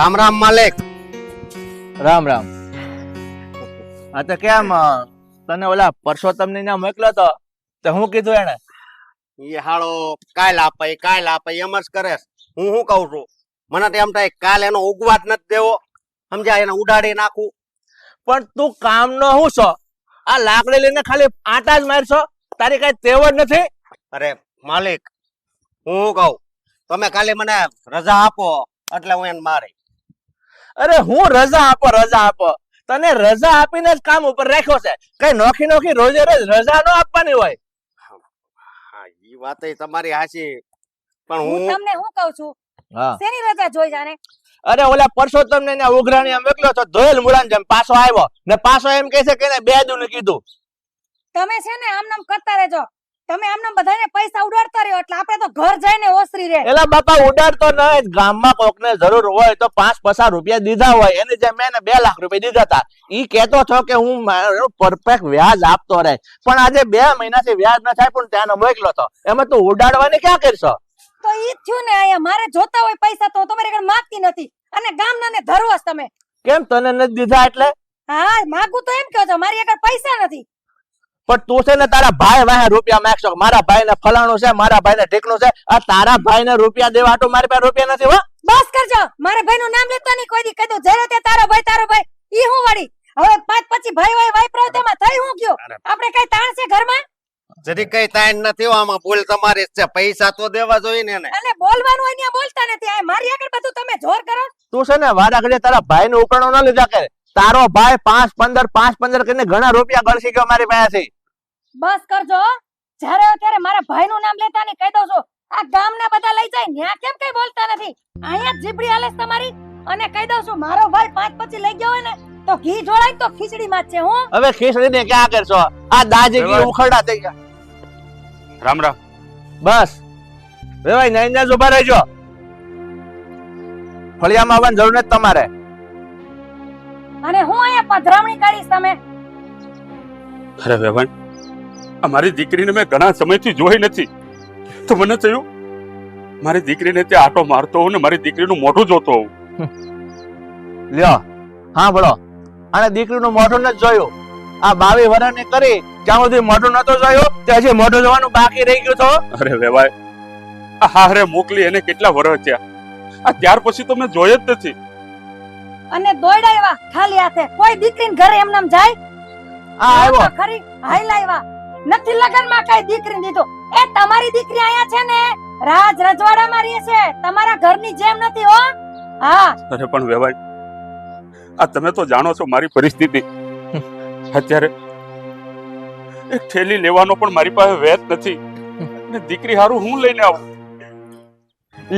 રામ રામ માલિક. રામ રામ. હા તો કેમ તને ઓલા પરસોત્તમ ને ત્યાં મોકલ્યો તો હું કીધું એને? એ હાળો કાલ આપે એમ જ કરે. હું કઉ છું, મને તો એમ થાય કાલ એનો ઉગવા જ નથી દેવો, સમજ્યા? એને ઉડાડી નાખું. પણ તું કામ નો હું છો? આ લાકડી લઈને ખાલી આટા જ મારશો, તારી કઈ ટેવ જ નથી. અરે માલિક, હું કઉ, તમે ખાલી મને રજા આપો એટલે હું એને મારી. અરે હું રજા આપો તને રજા આપીને જ કામ ઉપર રાખ્યો છે. કઈ નોખી નોખી રોજે રોજ રજા ન આપવાની હોય. હા, ઈ વાત તમારી હાચી, પણ હું હું તમને હું કહું છું, હા. શેની રજા જોઈ જાને? અરે ઓલા પરસોત્તમ ને ત્યાં ઉઘરાણી મોકલ્યો તો ધોયેલ મુળાન જેમ પાછો આવ્યો ને પાછો એમ કહે છે કે એને 2 દુને કીધું. તમે છે ને આમ નામ કરતા રહેજો. તમે આમ નામ બધાને પૈસા ઉડાડતા રહ્યો એટલે આપણે તો ઘર જઈને ઓસરી રહે. એલા બાપા ઉડાડતો ન, ગામમાં કોકને જરૂર હોય તો 5-50 રૂપિયા દીધા હોય, એને જેમ મેં 2 લાખ રૂપિયા દીધા હતા. ઈ કહેતો છો કે હું પરફેક્ટ વ્યાજ આપતો રહે, પણ આજે 2 મહિનાથી વ્યાજ ન થાય પણ ત્યાં મોકલો તો એમાં તું ઉડાડવાની ક્યાં કરશો? તો ઈ જ થયું ને, અહીંયા મારે જોતા હોય પૈસા તો તમારે આગળ માંગતી નથી અને ગામનાને ધરવસ તમે. કેમ તને નથી દીધા એટલે? હા, માંગુ તો એમ કહો છો મારી આગળ પૈસા નથી. પણ તું છે ને તારા ભાઈ વાહે રૂપિયા માંગશો, મારા ભાઈ ને ફલાણું છે, મારા ભાઈ ને ઢીકણું છે. આ તારા ભાઈ ને રૂપિયા દેવા આટલું મારી પાસે રૂપિયા નથી. હો બસ કરજો, મારા ભાઈનું નામ લેતા નહીં કોઈ દી. કહી દો જ્યારે તે તારો ભાઈ ઈ હું વળી. હવે 5 પછી ભાઈ વાપરાવ તેમાં થઈ હું ગયો. આપણે કઈ તાણ છે ઘરમાં? જરી કઈ તાઈન નથી હો, આમાં ભૂલ તમારી જ છે. પૈસા તો દેવા જોઈએ ને એને. અને બોલવાનું હોય ત્યાં બોલતા નથી. આ મારી આગળ બધું તમે જોર કરો. તું છે ને વારા ઘડીએ તારા ભાઈ નું ઉપરણો ન લીધા કરે. તારો ભાઈ 5-15 કરીને ઘણા રૂપિયા ગળસી ગયો મારી પાસેથી. બસ કરજો, જ્યારે ત્યારે મારા ભાઈનું નામ લેતા નહીં. કહી દઉં છું આ ગામના બધા લઈ જાય ન્યા કેમ કઈ બોલતા નથી? અહીંયા જીબડી હાલે છે તમારી. અને કહી દઉં છું મારો ભાઈ 5 પછી લઈ ગયો હોય ને તો ઘી જોડાય તો ખીચડી માં છે. હું હવે ખીચડીને ક્યાં કરશો? આ દાજી ઘી ઉખરડા થઈ ગયા. રામ રામ. બસ વેવાઈ નાઈને જ ઉભા રહેજો. ફળિયામાં આવવાની જરૂર નથી તમારે. અને હું અહીંયા પધરામણી કરીશ તમે. અરે વેવાણ, અમારી દીકરીને મેં ઘણા સમયથી જોઈ નથી, તો મને થયું મારી દીકરીને ત્યાં આટો મારતો હોઉં ને મારી દીકરીનું મોઢું જોતો હોઉં. લ્યો હા બોલો, અને દીકરીનું મોઢું નથી જોયું. આ 22 વર્ષની કરી ત્યાં સુધી મોઢું નતો જોયું, તે હજી મોઢું જોવાનું બાકી રહી ગયું. તો અરે વેવાય, આ હારે મોકલી એને કેટલા વર્ષ થયા, આ ત્યાર પછી તો મેં જોઈ જ નથી. અને દોડાવ્યા ખાલી હાથે. કોઈ દીકરીને ઘરે એમ નામ જાય? આ આવ્યો ખરી હાઈ લાવ્યા નથી. લગનમાં કઈ દીકરી દીધો. એ તમારી દીકરી અહીંયા છે ને રાજ રજવાડામાં રહે છે, તમારા ઘરની જેમ નથી. હો હા. અરે પણ વેવાય, આ તમે તો જાણો છો મારી પરિસ્થિતિ. અત્યારે એક થેલી લેવાનો પણ મારી પાસે વેત નથી, ને દીકરી હારું હું લઈને આવું?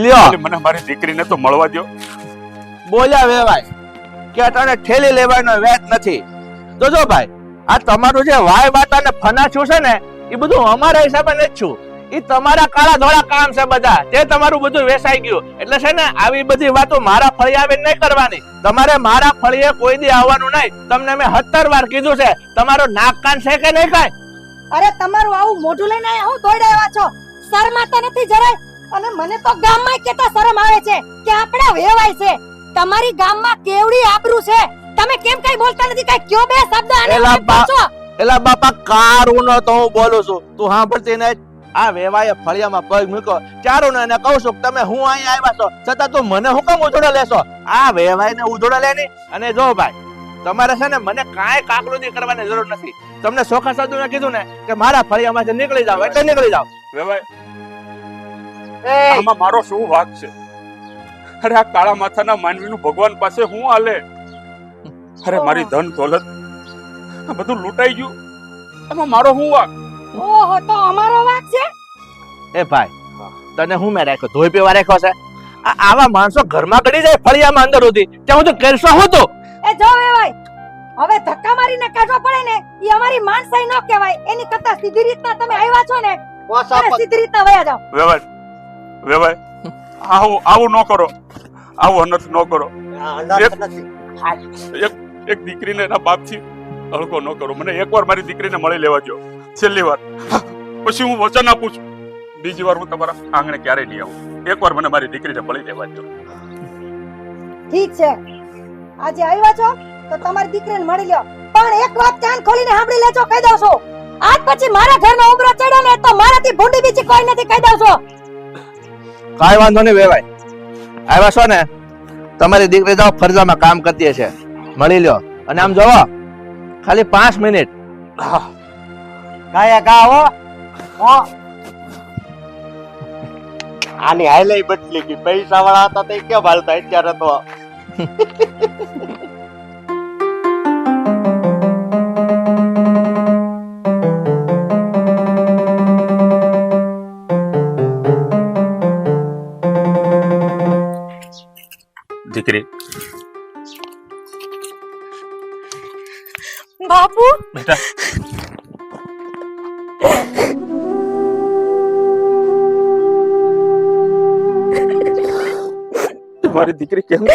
લ્યો એટલે મને મારી દીકરીને તો મળવા દ્યો. બોલ્યા વેવાય કે અટાણે ઠેલી લેવાનો વેત નથી. તો જો ભાઈ, આ તમારું જે વાય બાટા ને ફનાચ્યું છે ને એ બધું અમારા હિસાબે નથી છું. એ તમારા કાળા ધોળા કામ છે બધા, તે તમારું બધું વેસાઈ ગયું. એટલે છે ને આવી બધી વાતો મારા ફળિયે આવીને નહીં કરવાની. તમારે મારા ફળિયે કોઈ દી આવવાનું નહીં. તમને મેં 17 વાર કીધું છે. તમારો નાક કાન છે કે નહીં કાંઈ? અરે તમારું આવું મોઢું લઈને આયા હું દોડાવ્યા છો? શરમાતા નથી જરાય? અને મને તો ગામમાં કેતા શરમ આવે છે કે આપણે વેવાય છે. તમારી ગામમાં કેવડી આબરૂ છે, તમે કેમ કઈ બોલતા નથી? કઈ કયો બે શબ્દ આને એલા પૂછો. એલા બાપા કારું ન તો હું બોલું છું, તું સાંભળતી નહીં. આ વેવાએ ફળિયામાં પગ મૂક્યો ચારું ને એને કહું છું કે તમે હું અહીંયા આવ્યા છો, છતાં તું મને હું કેમ ઉધોડા લેશો? આ વેવાઈને ઉધોડા લે નહીં. અને જો ભાઈ, તમારે છે ને મને કાંઈ કાકલુદી કરવાની જરૂર નથી. તમને ચોખા શબ્દોને કીધું ને કે મારા ફળિયામાંથી નીકળી જાવ એટલે નીકળી જાવ. વેવાય, આમાં મારો શું વાંક છે? અરે આ કાળા માથાના માનવીનું ભગવાન પાસે હું હાલે? અરે મારી ધન દોલત આ બધું લૂંટાઈ ગયું, એમાં મારો શું વાંક? ઓહો, તો અમારો વાંક છે? એ ભાઈ, તને હું મેં રાખ્યો? ધોઈ પીવા રાખ્યો છે? આવા માણસો ઘરમાં ગળી જાય ફળિયામાં અંદર સુધી, ત્યાં હું તો કરશો હું તો. એ જો વેવાય, હવે ધક્કા મારીને કાઢવા પડે ને એ અમારી માણસાઈ ન કહેવાય. એની કરતા સીધી રીતના તમે આવ્યા છો ને સીધી રીતના વયા જાઓ. વેવાય, વેવાય, આવું ન કરો, આવું અનર્થ ન કરો. એક દીકરીને એના બાપથી હળકો ન કરો. મને એકવાર મારી દીકરીને મળી લેવા દો, છેલ્લી વાર. પછી હું વચન આપું છું, બીજી વાર હું તમારા આંગણે ક્યારેય નહીં આવું. એકવાર મને મારી દીકરીને મળી લેવા દો. ઠીક છે, આજે આવ્યા છો તો તમારી દીકરીને મળી લ્યો, પણ એક વાત કાન ખોલીને સાંભળી લેજો, કહી દઉં છું, આજ પછી મારા ઘરમાં ઉમરો ચડ્યો ને તો મારાથી ભૂંડી બીજી કોઈ નથી, કહી દઉં છું. કાંઈ વાંધો નહીં વેવાય, આવ્યા છો ને તમારી દીકરી તો ફરજામાં કામ કરતી છે, મળી લ્યો. અને આમ જોવો ખાલી 5 મિનિટ. ગાયા ગા હો આની હાલે બદલી ગઈ, પૈસા વાળા હતા તે કેમ હાલતા અત્યારે તો. દીકરી બાપુ બેટા તમારી દીકરી કેમ છે?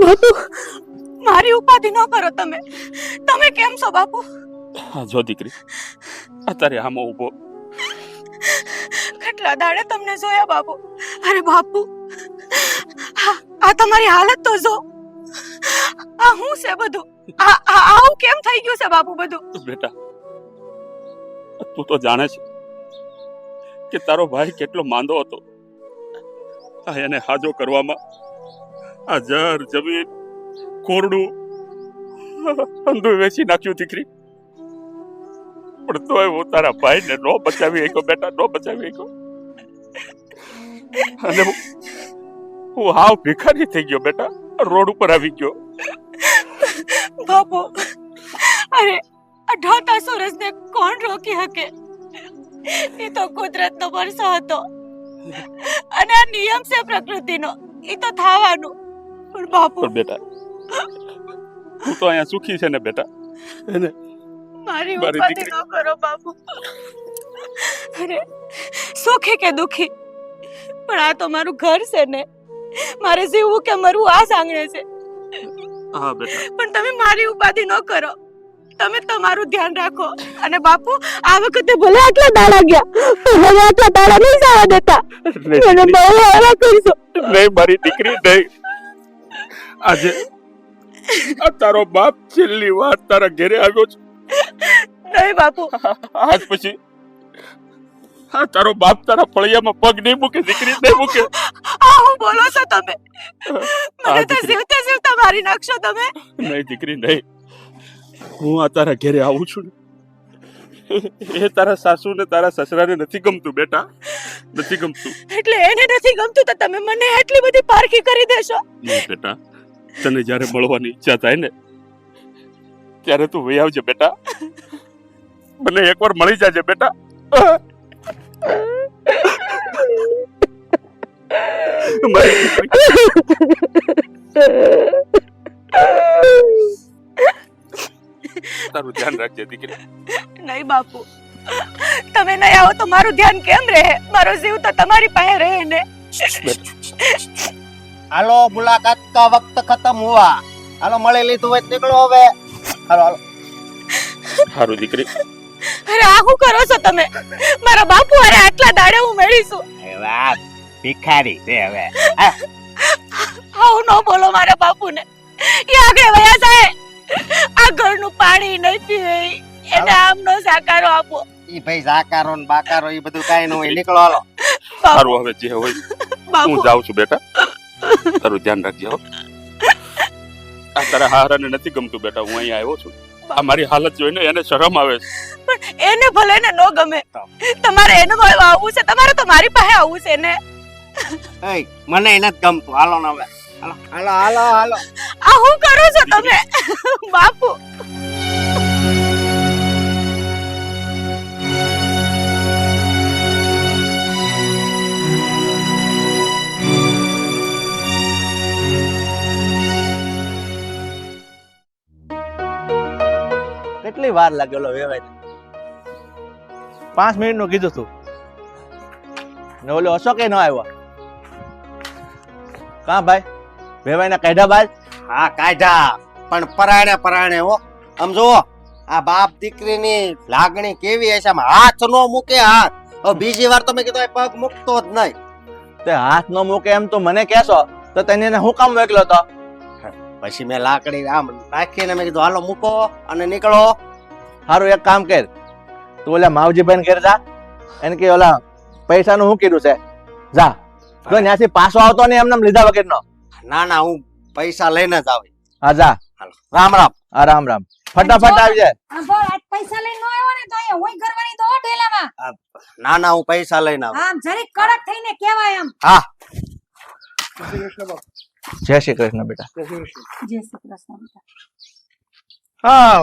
બાપુ મારી ઉપાધિ ન કરો, તમે કેમ છો બાપુ? હા જો દીકરી અત્યારે આમાં ઊભો, કેટલા દાડે તમને જોયા બાપુ. અરે બાપુ આ તમારી હાલત તો જો, આ હું છે બધું, આવું કેમ થઈ ગયું છે બાપુ બધું? બેટા તું તો જાણે છે કે તારો ભાઈ કેટલો માંદો હતો. આ એને હાજો કરવામાં આ જર જમીન કોરડું અંધું વેચી નાખ્યું દીકરી, પણ તોય હું તારા ભાઈને નો બચાવી શક્યો બેટા, નો બચાવી શક્યો. અને હું હાવ ભિખારી થઈ ગયો બેટા, રોડ ઉપર આવી ગયો. બાપુ અરે અઢાતા સૂરજને કોણ રોકી શકે? એ તો કુદરતનો વર્ષો હતો અને આ નિયમ છે પ્રકૃતિનો, એ તો થવાનું. પણ બાપુ પણ બેટા તું તો અહીંયા સુખી છે ને બેટા, એને મારી મારી ઉપાધિ દીકરી. ન કરો બાપુ. અરે સુખી કે દુખી, પણ આ તો મારું ઘર છે ને, મારે જીવવું કે મરવું આ સાંગણે છે. હા બેટા પણ તમે મારી ઉપાધિ ન કરો, તમે તમારું ધ્યાન રાખો. અને બાપુ આ વખતે ભલે આટલા દાડા ગયા, પણ હવે આટલા દાડા નહીં જવા દેતા. મને બહુ હેરાન કરશો. નહીં મારી દીકરી નહીં. આજે આ તારો બાપ છેલ્લી વાર તારા ઘરે આવ્યો છે. નહીં બાપુ, આજ પછી આ તારો બાપ તારા ફળિયામાં પગ નહીં મૂકે દીકરી, નહીં મૂકે. આ હું બોલો છો તમે? હા, મને તો દીકરી. જીવતે જીવતા મારી નાખશો તમે. નહીં દીકરી નહીં. હું આ તારા ઘરે આવું છું ને એ તારા સાસુ ને તારા સસરાને નથી ગમતું બેટા, નથી ગમતું. એટલે એને નથી ગમતું તો તમે મને એટલી બધી પારખી કરી દેશો? નહીં બેટા, તને જ્યારે મળવાની ઈચ્છા થાય ને ત્યારે તું વહી આવજે બેટા, મને એકવાર મળી જાજે બેટા. મારી દીકરી. તારું ધ્યાન રાખજે દીકરી. નહીં બાપુ, તમે નહીં આવો તો મારું ધ્યાન કેમ રહે? મારો જીવ તો તમારી પાસે રહે ને. હાલો મુલાકાત કા વક્ત ખતમ હુઆ, હાલો મળી લીધું હોય તો નીકળો હવે. હાલો હાલો. સારું દીકરી. અરે આ શું કરો છો તમે? મારા બાપુ અરે આટલા દાડે હું મળીશું. હવે આ ભિખારી છે હવે. આવું ન બોલો મારા બાપુને, એ આગળ વયા જાય. આ ઘરનું પાણી નહીં પીવે, એને આમનો સાકારો આપો. ઈ ભાઈ સાકારો ને બાકારો ઈ બધું કાઈ ન હોય, નીકળો હાલો. સારું હવે જે હોય હું બાપુ જાઉં છું બેટા, તારું ધ્યાન રાખજે હો. આ તારા હારાને નથી ગમતું બેટા, હું અહીંયા આવ્યો છું. આ મારી હાલત જોઈને એને શરમ આવે છે. પણ એને ભલે ને ન ગમે, તમારે એને મળવા આવવું છે, તમારે તો મારી પાસે આવવું છે ને. એય મને એને જ ગમતું, હાલો ને હવે. હાલો હાલો હાલો હાલો. આ શું કરો છો તમે બાપુ? કેટલી વાર લાગેલો વેવાય? 5 મિનિટ નું કીધું તું ને ઓલો અશોકે ન આવ્યો. કા ભાઈ વેવાય ને કાઢ્યા બાદ? હા કાઢ્યા, પણ પરાણે પરાણે હો. આમ જુઓ આ બાપ દીકરીની લાગણી કેવી હશે, આમ હાથ નો મૂકે હાથ. હવે બીજી વાર તમે કીધું પગ મૂકતો જ નહીં. તે હાથ ન મૂકે એમ તો મને કહેશો તો તને એને હું કામ મોકલ્યો તો? પછી મેં લાકડી આમ રાખીને મેં કીધું હાલો મૂકો અને નીકળો. સારું એક કામ કર, તું ઓલા માવજીભાઈ ઘેર જા, એને કે ઓલા પૈસાનું શું કીધું છે, જા. જો ત્યાંથી પાછો આવતો ને એમને લીધા વગરનો. ના ના, હું પૈસા લઈને જ આવી. હા જા. હાલો, રામ રામ. હા રામ રામ. ફટાફટ આવી જાય. આંભળ, આજ પૈસા લઈને ન આવ્યો ને તો અહીંયા હુંય ઘરવાળી તો ઢેલામાં. ના ના, હું પૈસા લઈને આવી. આમ જરીક કડક થઈને કહેવાય આમ. હા. જય શ્રી કૃષ્ણ બેટા. જય શ્રી કૃષ્ણ બેટા. હા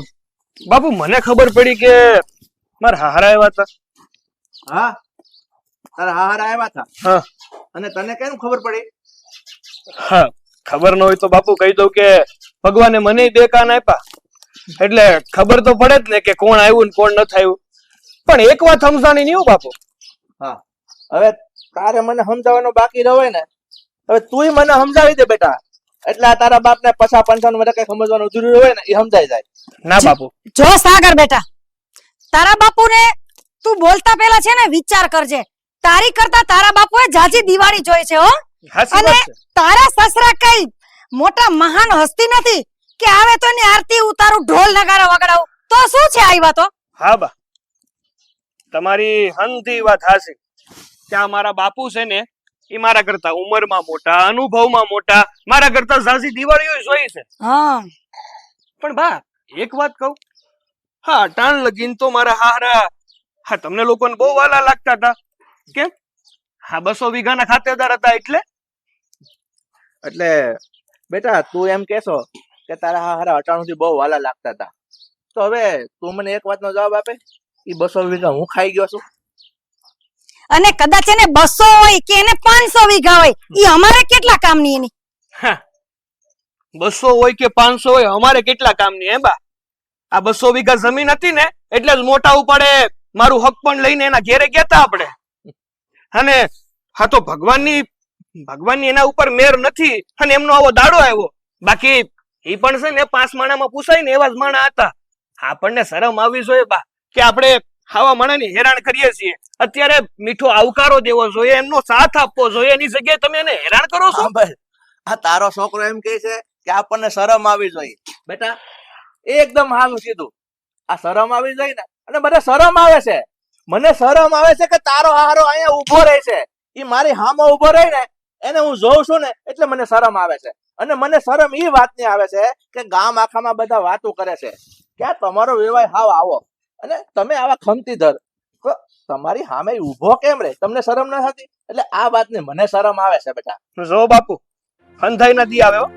બાપુ, મને ખબર પડી કે મારા હારા આવ્યા હતા. હા, તારા હારા આવ્યા હતા. હા. અને તને કેમ ખબર પડી? હા, ખબર ન હોય તો બાપુ કહી દઉં કે ભગવાને મને બે કાન આપ્યા, એટલે ખબર તો પડે જ ને કે કોણ આવ્યું ને કોણ નથી આવ્યું. પણ એક વાત સમજાણી નહીં હો બાપુ. હા, હવે તારે મને સમજાવવાનો બાકી રહ્યો ને, હવે તુંય મને સમજાવી દે બેટા. એટલે આ તારા બાપને 50-55 વર્ષ કઈ સમજવાનું અધૂરું હોય ને એ સમજાઈ જાય. ના બાપુ. જો સાગર બેટા, તારા બાપુને તું બોલતા પહેલા છે ને વિચાર કરજે. તારી કરતા તારા બાપુએ જાજી દિવાળી જોઈ છે હો. હાચી અને વાત છે. તારા સસરા કઈ મોટા મહાન હસ્તી નથી કે આવે તો એની આરતી ઉતારું, ઢોલ નગારા વગાડાવું. તો શું છે આવ્યા તો? હા બા, તમારી હંધી વાત હાચી. ત્યાં મારા બાપુ છે ને એ મારા કરતા ઉંમરમાં મોટા, અનુભવમાં મોટા, મારા કરતા ઝાઝી દિવાળીઓ જોઈ છે. હા, પણ બા એક વાત કહું, હા ટાણ લગીન તો મારા હારા, હા તમને લોકોને બહુ વાલા લાગતા હતા. કેમ? હા 200 વીઘાના ખાતેદાર હતા એટલે. એટલે બેટા તું એમ કેશો કે તારા હારા 98 થી બહુ વાલા લાગતા હતા, તો હવે તું મને એક વાતનો જવાબ આપે, ઈ 200 વીઘા હું ખાઈ ગયો છું? અને કદાચ એને 200 હોય કે એને 500 વીઘા હોય, ઈ અમારે કેટલા કામની એની? હા 200 હોય કે 500 હોય, અમારે કેટલા કામની હે બા? આ 200 વીઘા જમીન હતી ને એટલે જ મોટા ઉપાડે મારું હક પણ લઈને એના ઘેરે ગયા તા આપણે. અને હા તો ભગવાનની એના ઉપર મેર નથી અને એમનો આવો દાડો આવ્યો. બાકી એ પણ છે ને 5 માણામાં પૂછાય ને એવા જ માણા હતા. આપણને શરમ આવવી જોઈએ બા કે આપણે આવા માણાને હેરાન કરીએ છીએ. અત્યારે મીઠો આવકારો દેવો જોઈએ, એમનો સાથ આપવો જોઈએ, એની જગ્યાએ તમે એને હેરાન કરો છો. ભાઈ, આ તારો છોકરો એમ કહે છે કે આપણને શરમ આવી જોઈએ. બેટા એકદમ હાલું કીધું, આ શરમ આવી જોઈએ ને. અને મને શરમ આવે છે, મને શરમ આવે છે કે તારો હારો અહીંયા ઉભો રહે છે, ઈ મારી સામે ઉભો રહે ને એને હું જોઉં છું ને એટલે મને શરમ આવે છે. અને મને શરમ ઈ વાતની આવે છે કે ગામ આખામાં બધા વાતો કરે છે કે આ તમારો વ્યવહાર હાવ આવો અને તમે આવા ખમતીધર, તો તમારી સામે ઉભો કેમ રહે? તમને શરમ ન થતી? એટલે આ વાતની મને શરમ આવે છે બેટા. જો બાપુ, હંધાઈ ના દી આવે હો.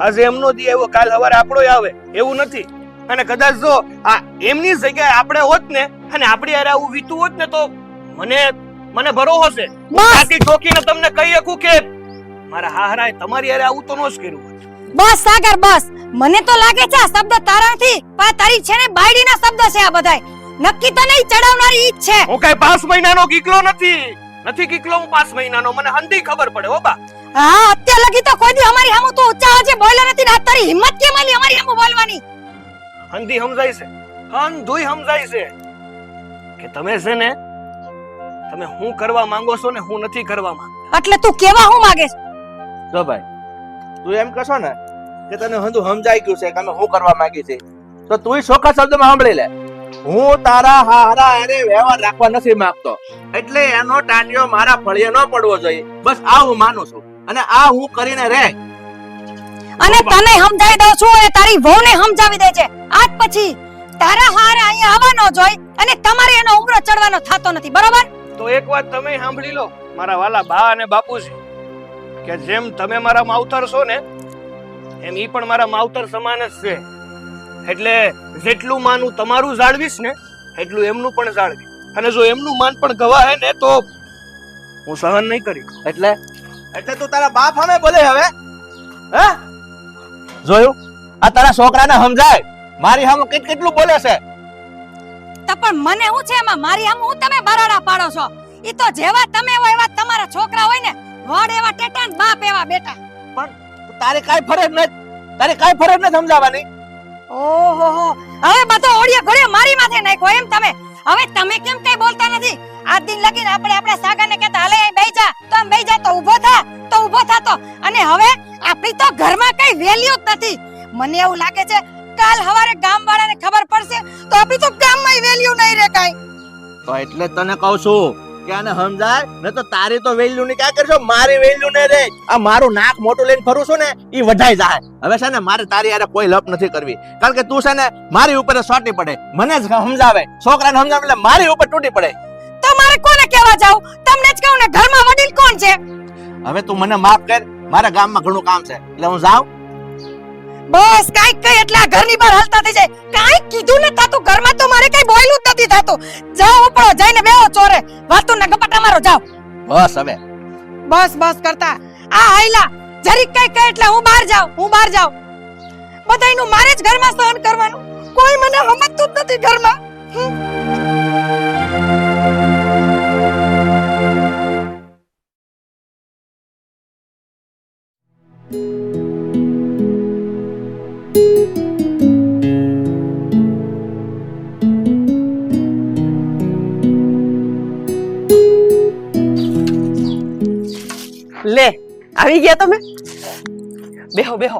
આજે એમનો દી આવ્યો, કાલ સવારે આપણો આવે એવું નથી. અને કદાચ જો આ એમની જગ્યાએ આપણે હોત ને અને આપણી હારે આવું વીતું હોત ને તો મને ભરોસો છે, છાતી ઠોકીને તમને કહી શકું કે મારા હાહરાએ તમારી હારે આવું તો ન જ કર્યું હોત. બસ સાગર બસ, મને તો લાગે છે આ શબ્દ તારા નથી પણ તારી છે ને બાયડીના શબ્દ છે આ બધાય. નક્કી તો નહીં ચડાવનારી ઈ જ છે. હું કઈ 5 મહિનાનો ગીકલો નથી ગીકલો હું 5 મહિનાનો. મને હંધી ખબર પડે હો બા. હા, અત્યાર લગી તો કોઈ દી અમારી સામે તો ઊંચા અવાજે બોલ્યો નથી ને આ તારી હિંમત કેમ આલી અમારી સામે બોલવાની? હંધી સમજાય છે, હંધુય સમજાય છે કે તમે છે ને તમે હું કરવા માંગો છો ને હું નથી કરવા માંગતો. એટલે તું કેવા હું માંગે છે? જો ભાઈ, તું એમ કહેશો ને કે તને હંધું સમજાઈ ગયું છે કે અમે શું કરવા માંગી છે, તો તું ચોખ્ખા શબ્દમાં સાંભળી લે. હું તારા હારા હારે વ્યવહાર રાખવા નથી માંગતો, એટલે એનો ટાંટિયો મારા ફળિયે ન પડવો જોઈએ. બસ આ હું માનું છું અને આ હું કરીને રહે. અને તને સમજાવી દઉં છું અને તારી વહુને સમજાવી દે છે. આજ પછી તારા હારે અહીંયા આવવાનો જોઈ અને તમારે એનો ઉમરો ચડવાનો થતો નથી, બરોબર? તો એક વાત તમે સાંભળી લો મારા વાલા બા અને બાપુજી, કે જેમ તમે મારા માવતર છો ને એમ ઈ પણ મારા માવતર સમાન જ છે. એટલે જેટલું માનું તમારું જાળવીશ ને એટલું એમનું પણ જાળવી. અને જો એમનું માન પણ ગવાહે ને તો હું સહન નહીં કરી. એટલે તું તારા બાપ સામે બોલે હવે? હે જોયું? આ તારા છોકરાને સમજાય, મારી સામે કેટલું બોલે છે. તો પણ મને શું છે એમાં? મારી સામે હું તમે બરાડા પાડો છો? ઈ તો જેવા તમે હોય એવા તમારા છોકરા હોય ને, વડ એવા ટેટા ને બાપ એવા બેટા. પણ તારે કાઈ ફરજ નથી સમજાવવાની. ઓહો, હવે બધો ઓડિયો ઘોડિયો મારી માથે નાખ્યો એમ તમે? હવે તમે કેમ કઈ બોલતા નથી? આજ દિન લગીને આપણે આપણા સાગાને કહેતા હાલે અહીં બેહી જા, તો આમ બેહી જા, તો ઊભો થા, તો ઊભો થાતો. અને હવે આપણી તો ઘરમાં કઈ વેલ્યુ જ નથી. મને એવું લાગે છે કાલ હવારે ગામવાળાને ખબર પડશે તો આપણી તો ગામમાં વેલ્યુ નહીં રહે કાઈ. તો એટલે જ તને કહું છું કે આને સમજાય ને તો તારી તો વેલ્યુ ની ક્યાં કરશો, મારી વેલ્યુ ને રે. આ મારું નાક મોટું લઈને ફરું છું ને ઈ વઢાઈ જાય. હવે છે ને મારે તારી હારે કોઈ લપ નથી કરવી, કારણ કે તું છે ને મારી ઉપર સોટી પડે. મને જ સમજાવે, છોકરાને સમજાવે એટલે મારી ઉપર તૂટી પડે. તો મારે કોને કહેવા જાવ? તમને જ કહું ને, ઘરમાં વડીલ કોણ છે? હવે તું મને માફ કર, મારા ગામમાં ઘણું કામ છે એટલે હું જાઉં. બસ કાઈક કઈ એટલે આ ઘરની બહાર હાલતા થઈ જાય. કાઈક કીધું ને તાતું ઘરમાં તો મારે કઈ બોયલું જ નથી થાતું. જાઓ ઉપડો જઈને બેહો ચોરે, વાતુના ગપાટા મારો જાઓ. બસ હવે બસ બસ કરતા આ હાઈલા જરીક કઈ કઈ એટલે હું બહાર જાઉં. બધાયનું મારે જ ઘરમાં સહન કરવાનું, કોઈ મને સમજતું જ નથી ઘરમાં. લે આવી ગયા તમે, બેહો બેહો.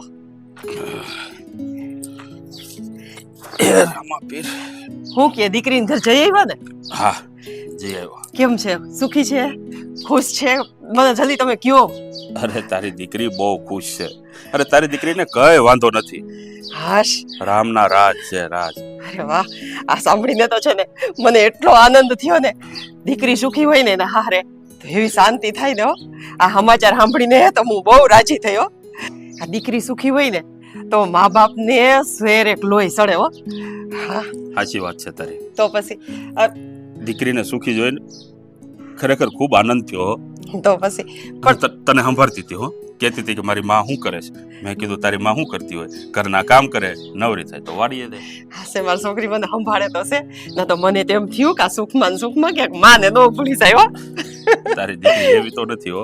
હું કે દીકરીને ઘર જઈ આવ્યા ને? હા જઈ આવ્યો. કેમ છે, સુખી છે, ખુશ છે? મને જલ્દી તમે કયો. અરે તારી દીકરી બહુ ખુશ છે. અરે તારી દીકરીને કઈ વાંધો નથી. હાશ, રામના રાજ છે, રાજ. અરે વાહ, આ સાંભળીને તો છે ને મને એટલો આનંદ થયો ને. દીકરી સુખી હોય ને હારે તો એવી શાંતિ થાય ને. આ સમાચાર સાંભળીને તો હું બહુ રાજી થયો. આ દીકરી સુખી હોય ને તો મા બાપ ને શેર એક લોહી સડે હો. હા સાચી વાત છે તારી. તો પછી દીકરીને સુખી જોઈને ખરેખર ખૂબ આનંદ થયો. તો પછી તને સંભાળતી હતી હો, કહેતી હતી કે મારી માં શું કરે છે. મેં કીધું તારી માં શું કરતી હોય, ઘરના કામ કરે, નવરી થાય તો વાડીએ દે. હાસે મારી છોકરી મને સંભાળે તો છે ના તો મને તેમ થયું કે સુખમાં ક્યાંક માને નો ભૂલી જાય હો. તારી દીકરી એવી તો નથી હો,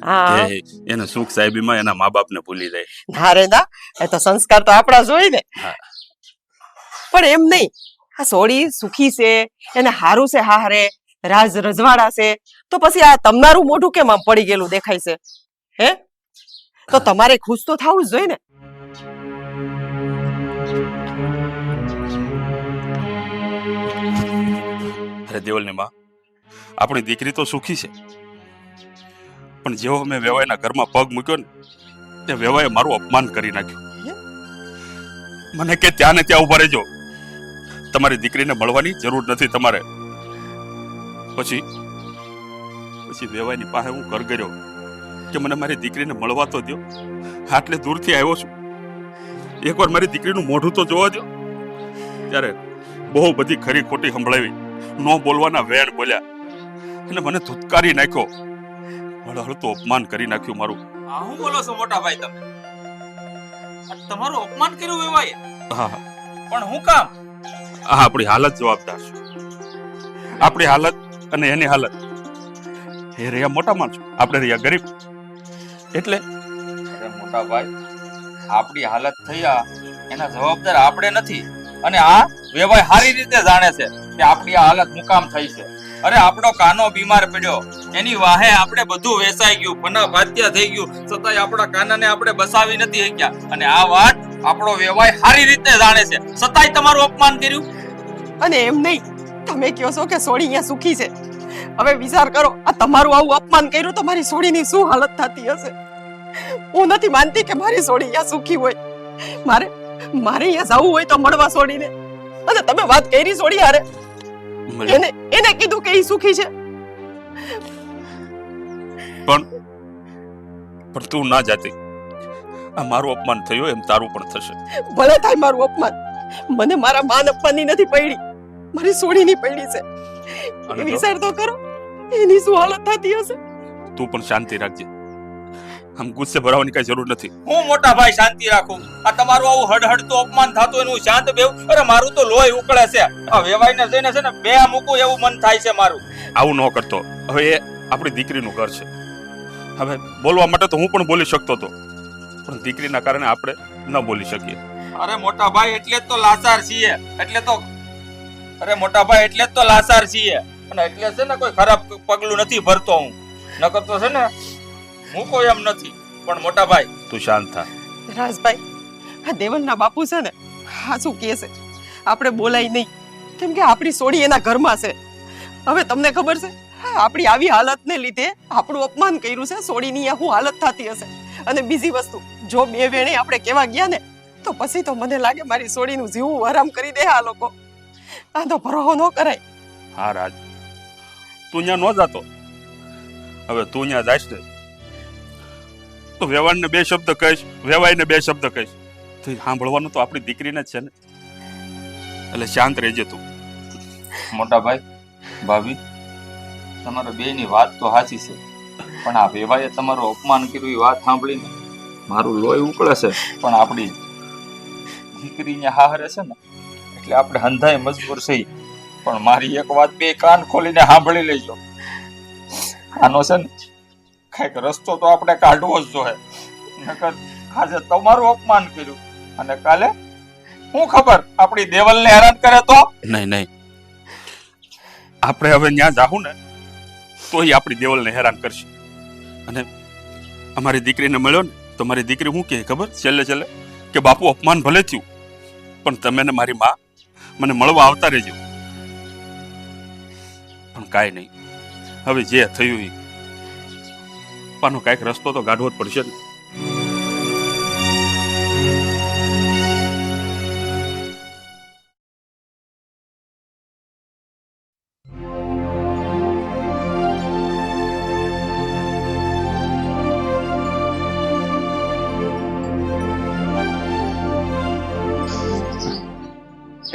હા એને સુખ સાહેબીમાં એના મા બાપને ભૂલી જાય. ના રે ના, એ તો સંસ્કાર તો આપણા જ હોય ને. પણ એમ નહીં, આ સોળી સુખી છે, એને હારું છે, હારે રાજ રજવાડા છે, તો પછી આ તમારું મોઢું કેમ આમ પડી ગયેલું દેખાય છે હે? તો તમારે ખુશ તો થવું જ જોઈએ ને. અરે દેવલની માં, આપણી દીકરી તો સુખી છે, પણ જેવો મેં વેવાઈના ઘરમાં પગ મૂક્યો ને તે વેવાએ મારું અપમાન કરી નાખ્યું. મને કે ત્યાં ને ત્યાં ઉભા રહેજો, તમારી દીકરીને મળવાની જરૂર નથી તમારે. પછી વેવાઈની પાસે હું ઘર ગયો કે મને મારી દીકરીને મળવા તો દો. આટલે દૂરથી આવ્યો છું, એકવાર મારી દીકરીનું મોઢું તો જોવા દો. ત્યારે બહુ બધી ખરી ખોટી સંભળાવી, નો બોલવાના વેણ બોલ્યા અને મને ધુતકારી નાખ્યો. હળહળતું અપમાન કરી નાખ્યું મારું. હું બોલો છો મોટા ભાઈ તમે? તમારું અપમાન કર્યું વેવાઈએ? હા પણ હું કામ? આપણી હાલત જવાબદાર છે. આપણી હાલત અને એની હાલત. એ રહ્યા મોટા માણસો, આપણે રહ્યા ગરીબ. એટલે અરે મોટા ભાઈ, આપણી હાલત થયા એના જવાબદાર આપણે નથી. અને આ વેવાઈ સારી રીતે જાણે છે કે આપણી આ હાલત હું કામ થઈ છે. અરે આપણો કાનો બીમાર પડ્યો, એની વાહે આપણે બધું વેચાઈ ગયું, ફના ભાત્યા થઈ ગયું, છતાંય આપણા કાનાને આપણે બસાવી નથી શક્યા. અને આ વાત આપણો વેવાઈ સારી રીતે જાણે છે, છતાંય તમારું અપમાન કર્યું. અને એમ નહીં, તમે કહો છો કે સોડી અહીંયા સુખી છે. હવે વિચાર કરો, આ તમારું આવું અપમાન કર્યું તો મારી સોડીની શું હાલત થતી હશે. હું નથી માનતી કે મારી સોડી અહીંયા સુખી હોય. મારે અહીંયા જવું હોય તો મળવા સોડીને. અને તમે વાત કરી સોડી હારે, એને કીધું કે ઈ સુખી છે. પણ તું ના જાતી. આ મારું અપમાન થયું એમ તારું પણ થશે. ભલે થાય મારું અપમાન, મને મારા માન અપમાનની નથી પડી, મારી સોડીની પડી છે. વિચાર તો કરો એની શું હાલત થતી હશે. તું પણ શાંતિ રાખજે, આમ ગુસ્સે ભરાવાની કઈ જરૂર નથી. હું મોટા ભાઈ શાંતિ રાખું, આ તમારું આવું હડહડતું અપમાન થતું એનું શાંત બેવું. અરે મારું તો લોહી ઉકળે છે, આ વેવાઈને જઈને છે ને બે મૂકું એવું મન થાય છે મારું. આવું ન કરતો. હવે એ આપણી દીકરીનું ઘર છે. હવે બોલવા માટે તો હું પણ બોલી શકતો હતો, પણ દીકરીના કારણે આપણે ન બોલી શકીએ. અરે મોટા ભાઈ, એટલે જ તો લાચાર છીએ. અરે મોટા ભાઈ, એટલે જ તો લાચાર છીએ. અને એટલે છે ને કોઈ ખરાબ પગલું નથી ભરતો હું. નકર તો છે ને મૂકો એમ નથી, પણ મોટા ભાઈ તું શાંત થા. રાજભાઈ, આ દેવલના બાપુ છે ને, હા શું કહે છે, આપણે બોલાય નહીં, કેમ કે આપણી સોડી એના ઘરમાં છે. હવે તમને ખબર છે, આપણી આવી હાલતને લીધે આપણું અપમાન કર્યું છે. સોડીની આ શું હાલત થતી હશે. અને બીજી વસ્તુ, જો બે વેણે આપણે કેવા ગયા ને, તો પછી તો મને લાગે મારી સોડીનું જીવું આરામ કરી દે આ લોકો. આ તો ભરોહો ન કરાય. હા રાજ, તું ત્યાં ન જાતો. હવે તું ત્યાં જાઈશ ને તો વેવાણને બે શબ્દ કહીશ, વેવાઈને બે શબ્દ કહીશ, તો સાંભળવાનું તો આપણી દીકરીને જ છે ને. એટલે શાંત રહેજે તું. મોટા ભાઈ, ભાભી, તમારા બેયની વાત તો સાચી છે, પણ આ વેવાએ તમારું અપમાન કર્યું એ વાત સાંભળીને મારું લોહી ઉકળે છે. પણ આપણી દીકરીને હારે છે ને, એટલે આપણે હંધાય મજબૂર છીએ. પણ મારી એક વાત બે કાન ખોલીને સાંભળી લેજો. આનો છે ને કઈક રસ્તો તો આપણે કાઢવો જ જોઈએ. નકર આજે તમારું અપમાન કર્યું અને કાલે હું ખબર આપણી દેવલને હેરાન કરે તો. નહીં નહીં, આપણે હવે ત્યાં જાહું ને તો એ આપણી દેવલને હેરાન કરશે. અને અમારી દીકરીને મળ્યો ને તો મારી દીકરી શું કહે ખબર છેલ્લે છેલ્લે કે બાપુ અપમાન ભલે થયું, પણ તમે ને મારી માં મને મળવા આવતા રહેજો. પણ કાંઈ નહીં, હવે જે થયું એ પાનો કાંઈક રસ્તો તો કાઢવો જ પડશે ને.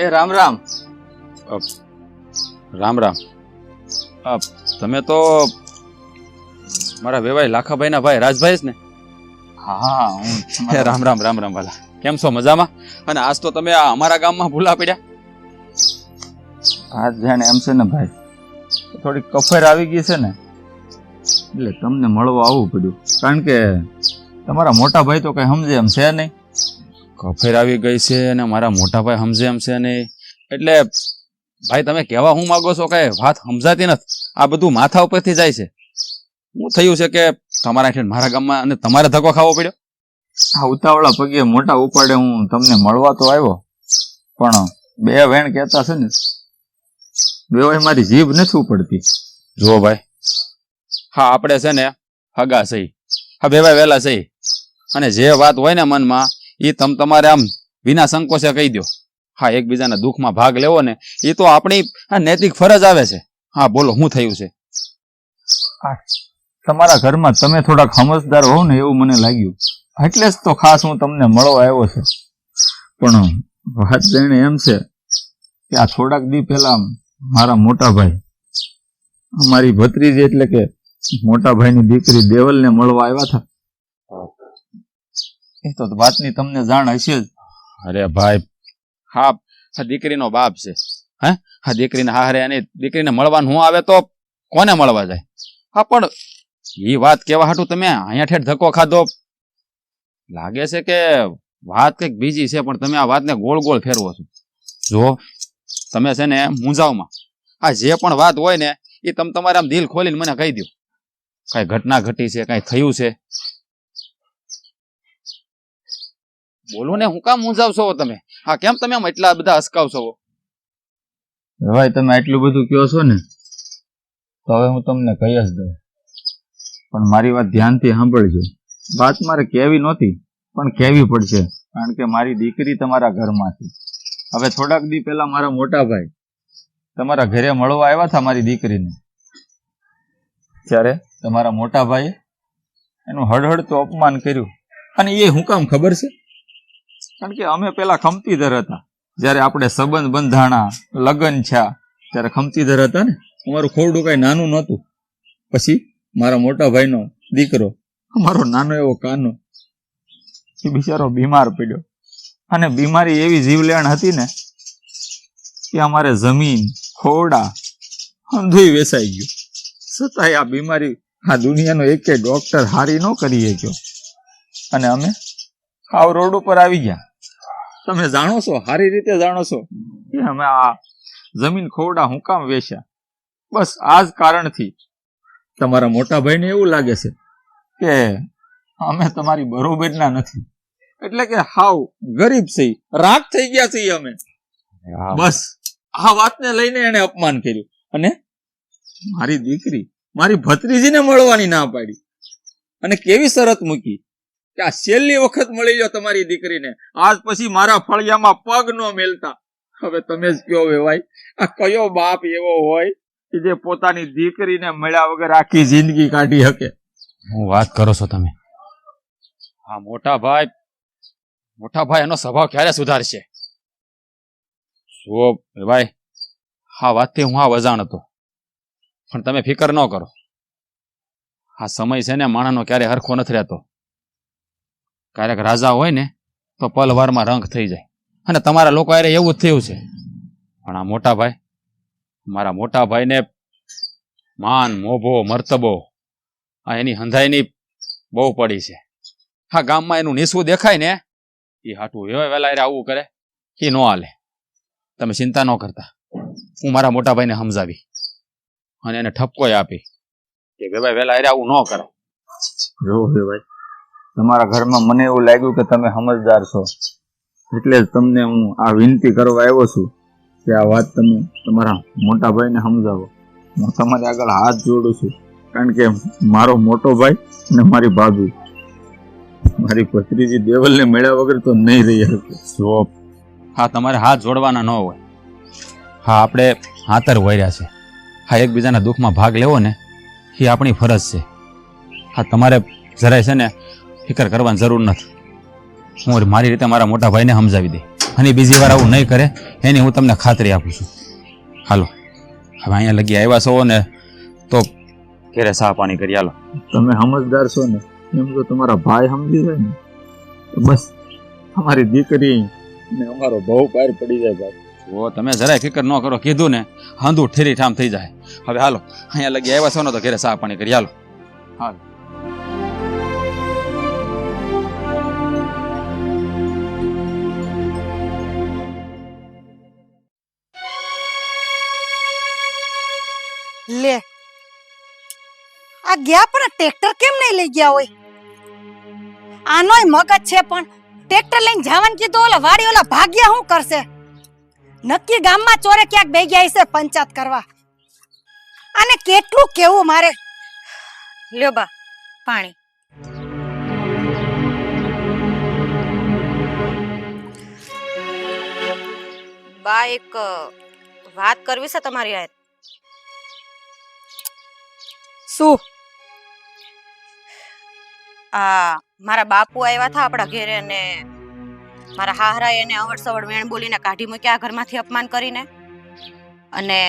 એ રામ રામ. રામ રામ. તમે તો મારા વેવાઈ લાખાભાઈ ના ભાઈ રાજભાઈ જ ને? હા, હું રામ રામ રામ રામ વાલા, કેમ છો? મજામાં? અને આજ તો તમે આ અમારા ગામમાં ભૂલા પડ્યા. આજ જાણે એમ છે ને ભાઈ, થોડી કફેર આવી ગઈ છે ને, એટલે તમને મળવા આવવું પડ્યું. કારણ કે તમારા મોટા ભાઈ તો કઈ સમજે એમ છે નહીં. કફેર આવી ગઈ છે અને મારા મોટા ભાઈ સમજે એમ છે નહીં, એટલે ભાઈ તમે કહેવા હું માંગો છો કઈ વાત સમજાતી નથી. આ બધું માથા ઉપરથી જાય છે. શું થયું છે કે તમારા હેઠળ મારા ગામમાં અને તમારે ધક્કો ખાવો પડ્યો? આ ઉતાવળા પગે મોટા ઉપાડે હું તમને મળવા તો આવ્યો, પણ બે વેણ કહેતા છે ને, વેવાય મારી જીભ નથી ઉપડતી. જુઓ ભાઈ, હા આપણે છે ને હગા સહી, હા બેવાય વહેલા સહી, અને જે વાત હોય ને મનમાં એ તમારે આમ વિના સંકોચે કહી દો. હા, એકબીજાના દુઃખમાં ભાગ લેવો ને એ તો આપણી નૈતિક ફરજ આવે છે. હા બોલો, શું થયું છે? તમારા ઘરમાં તમે થોડાક સમજદાર હોવ ને એવું મને લાગ્યું, એટલે જ તો ખાસ હું તમને મળવા આવ્યો છું. પણ વાત જાણે એમ છે કે આ થોડાક દી પહેલા મારા મોટા ભાઈ, મારી ભત્રીજી એટલે કે મોટા ભાઈની દીકરી દેવલને મળવા આવ્યા હતા. એ તો વાતની તમને જાણ હશે જ. અરે ભાઈ, હા આ દીકરીનો બાપ છે. હે, હા દીકરીને હારે અને દીકરીને મળવાનું હું આવે તો કોને મળવા જાય? હા પણ એ વાત કેવા હાટું તમે અહીંયા ઠેઠ ધક્કો ખાધો? લાગે છે કે વાત કંઈક બીજી છે, પણ તમે આ વાતને ગોળ ગોળ ફેરવો છો. જો તમે છે ને મૂંઝાવમાં આ જે પણ વાત હોય ને એ તમે તમારે આમ દિલ ખોલીને મને કહી દો. કઈ ઘટના ઘટી છે, કઈ થયું છે, બોલો ને. હું કામ મૂંઝાવશો તમે? હા કેમ તમે આમ એટલા બધા હસકાવશો? ભાઈ તમે આટલું બધું કહો છો ને, તો હવે હું તમને કહી જ દઉં, પણ મારી વાત ધ્યાનથી સાંભળજો. વાત મારે કહેવી નહોતી, પણ કહેવી પડશે, કારણ કે મારી દીકરી તમારા ઘરમાં છે. હવે થોડાક દી પહેલા મારા મોટા ભાઈ તમારા ઘરે મળવા આવ્યા હતા મારી દીકરીને. ત્યારે તમારા મોટા ભાઈએ એનું હળહળતું અપમાન કર્યું. અને એ હું કામ ખબર છે? કારણ કે અમે પેલા ખમતીધર હતા, જ્યારે આપણે સંબંધ બંધાણા, લગ્ન થયા, ત્યારે ખમતીધર હતા ને. અમારું ખોરડું કઈ નાનું નહોતું. પછી મારા મોટા ભાઈનો દીકરો, અમારો નાનો એવો કાનો, એ બિચારો બીમાર પડ્યો. અને બીમારી એવી જીવલેણ હતી ને કે અમારે જમીન, ખોરડા અંધુય વેસાઈ ગયું. છતાંય આ બીમારી, આ દુનિયાનો એક ડોક્ટર હારી ન કરી શક્યો, અને અમે આવ રોડ ઉપર આવી ગયા. તમે જાણો છો, સારી રીતે જાણો છો કે અમે આ જમીન ખોરડા હું કામ વેચ્યા? બસ આ જ કારણથી તમારા મોટા ભાઈને એવું લાગે છે કે અમે તમારી બરોબરના નથી, એટલે કે હાવ ગરીબ છે, રાખ થઈ ગયા છીએ અમે. બસ આ વાતને લઈને એને અપમાન કર્યું અને મારી દીકરી મારી ભત્રીજીને મળવાની ના પાડી અને કેવી શરત મૂકી કે આ છેલ્લી વખત મળી લો તમારી દીકરીને, આજ પછી મારા ફળિયામાં પગ ન મેલતા. હવે તમે જ કયો વેવાય, આ કયો બાપ એવો હોય કે જે પોતાની દીકરીને મળ્યા વગર આખી જિંદગી કાઢી શકે? હું વાત કરો છો તમે? હા મોટા ભાઈ એનો સ્વભાવ ક્યારે સુધારશે? જુઓ ભાઈ, હા વાતથી હું આ વજાણ હતો, પણ તમે ફિકર ન કરો. આ સમય છે ને માણસનો ક્યારે હરખો નથી રહેતો. ક્યારેક રાજા હોય ને તો પલવારમાં રંગ થઈ જાય, અને તમારા લોકો અરે એવું જ થયું છે. પણ આ મોટા ભાઈ, મારા મોટા ભાઈને માન મોભો મર્તબો આ એની હંધાઈની બહુ પડી છે. હા ગામમાં એનું નીસવું દેખાય ને એ હાટું એવા વેલા આવું કરે એ ન હાલે. તમે ચિંતા ન કરતા, હું મારા મોટા ભાઈને સમજાવી અને એને ઠપકોય આપી કે ભાઈ વેલા આવું ન કરો. જો ભાઈ, તમારા ઘરમાં મને એવું લાગ્યું કે તમે સમજદાર છો, એટલે જ તમને હું આ વિનંતી કરવા આવ્યો છું કે આ વાત તમે તમારા મોટા ભાઈને સમજાવો. હું તમારી આગળ હાથ જોડું છું, કારણ કે મારો મોટો ભાઈ અને મારી ભાભી મારી ભત્રીજી દેવલને મળ્યા વગર તો નહીં રહી શકે. જો હા, તમારે હાથ જોડવાના ન હોય. હા આપણે હાથર વળ્યા છે. હા એકબીજાના દુઃખમાં ભાગ લેવો ને એ આપણી ફરજ છે. હા તમારે જરાય છે ને ફિકર કરવાની જરૂર નથી. હું મારી રીતે મારા મોટા ભાઈને સમજાવી દઈ અને બીજી વાર આવું નહીં કરે એની હું તમને ખાતરી આપું છું. હાલો હવે અહીંયા લગી આવ્યા છો ને તો ઘરે ચા પાણી કરી હાલો. તમે સમજદાર છો ને, એમ તો તમારા ભાઈ સમજી જાય ને તો બસ અમારી દીકરી ને અમારો બહુ પાર પડી જાય ભાઈ. જો તમે જરાય ફિકર ન કરો, કીધું ને હાંધું ઠેરી ઠામ થઈ જાય. હવે હાલો અહીંયા લગી આવ્યા છો ને તો ઘરે ચા પાણી કરી હાલો. હાલો લે આ ગયા પણ ટ્રેક્ટર કેમ નહીં લઈ ગયા હોય? આનોય મગજ છે પણ ટ્રેક્ટર લઈને જવાનું કીધું, ઓલા વાડી ઓલા ભાગ્યા શું કરશે? નક્કી ગામમાં ચોરે ક્યાંક બે ગયા હશે પંચાયત કરવા. આને કેટલું કેવું મારે. લ્યો બા પાણી. બા એક વાત કરવી છે તમારી હારે. શું? આ મારા બાપુ આવ્યા હતા આપણા ઘરે ને મારા હાહરાએ એને અવડસવડ વેણ બોલીને કાઢી મૂક્યા ઘરમાંથી અપમાન કરીને. અને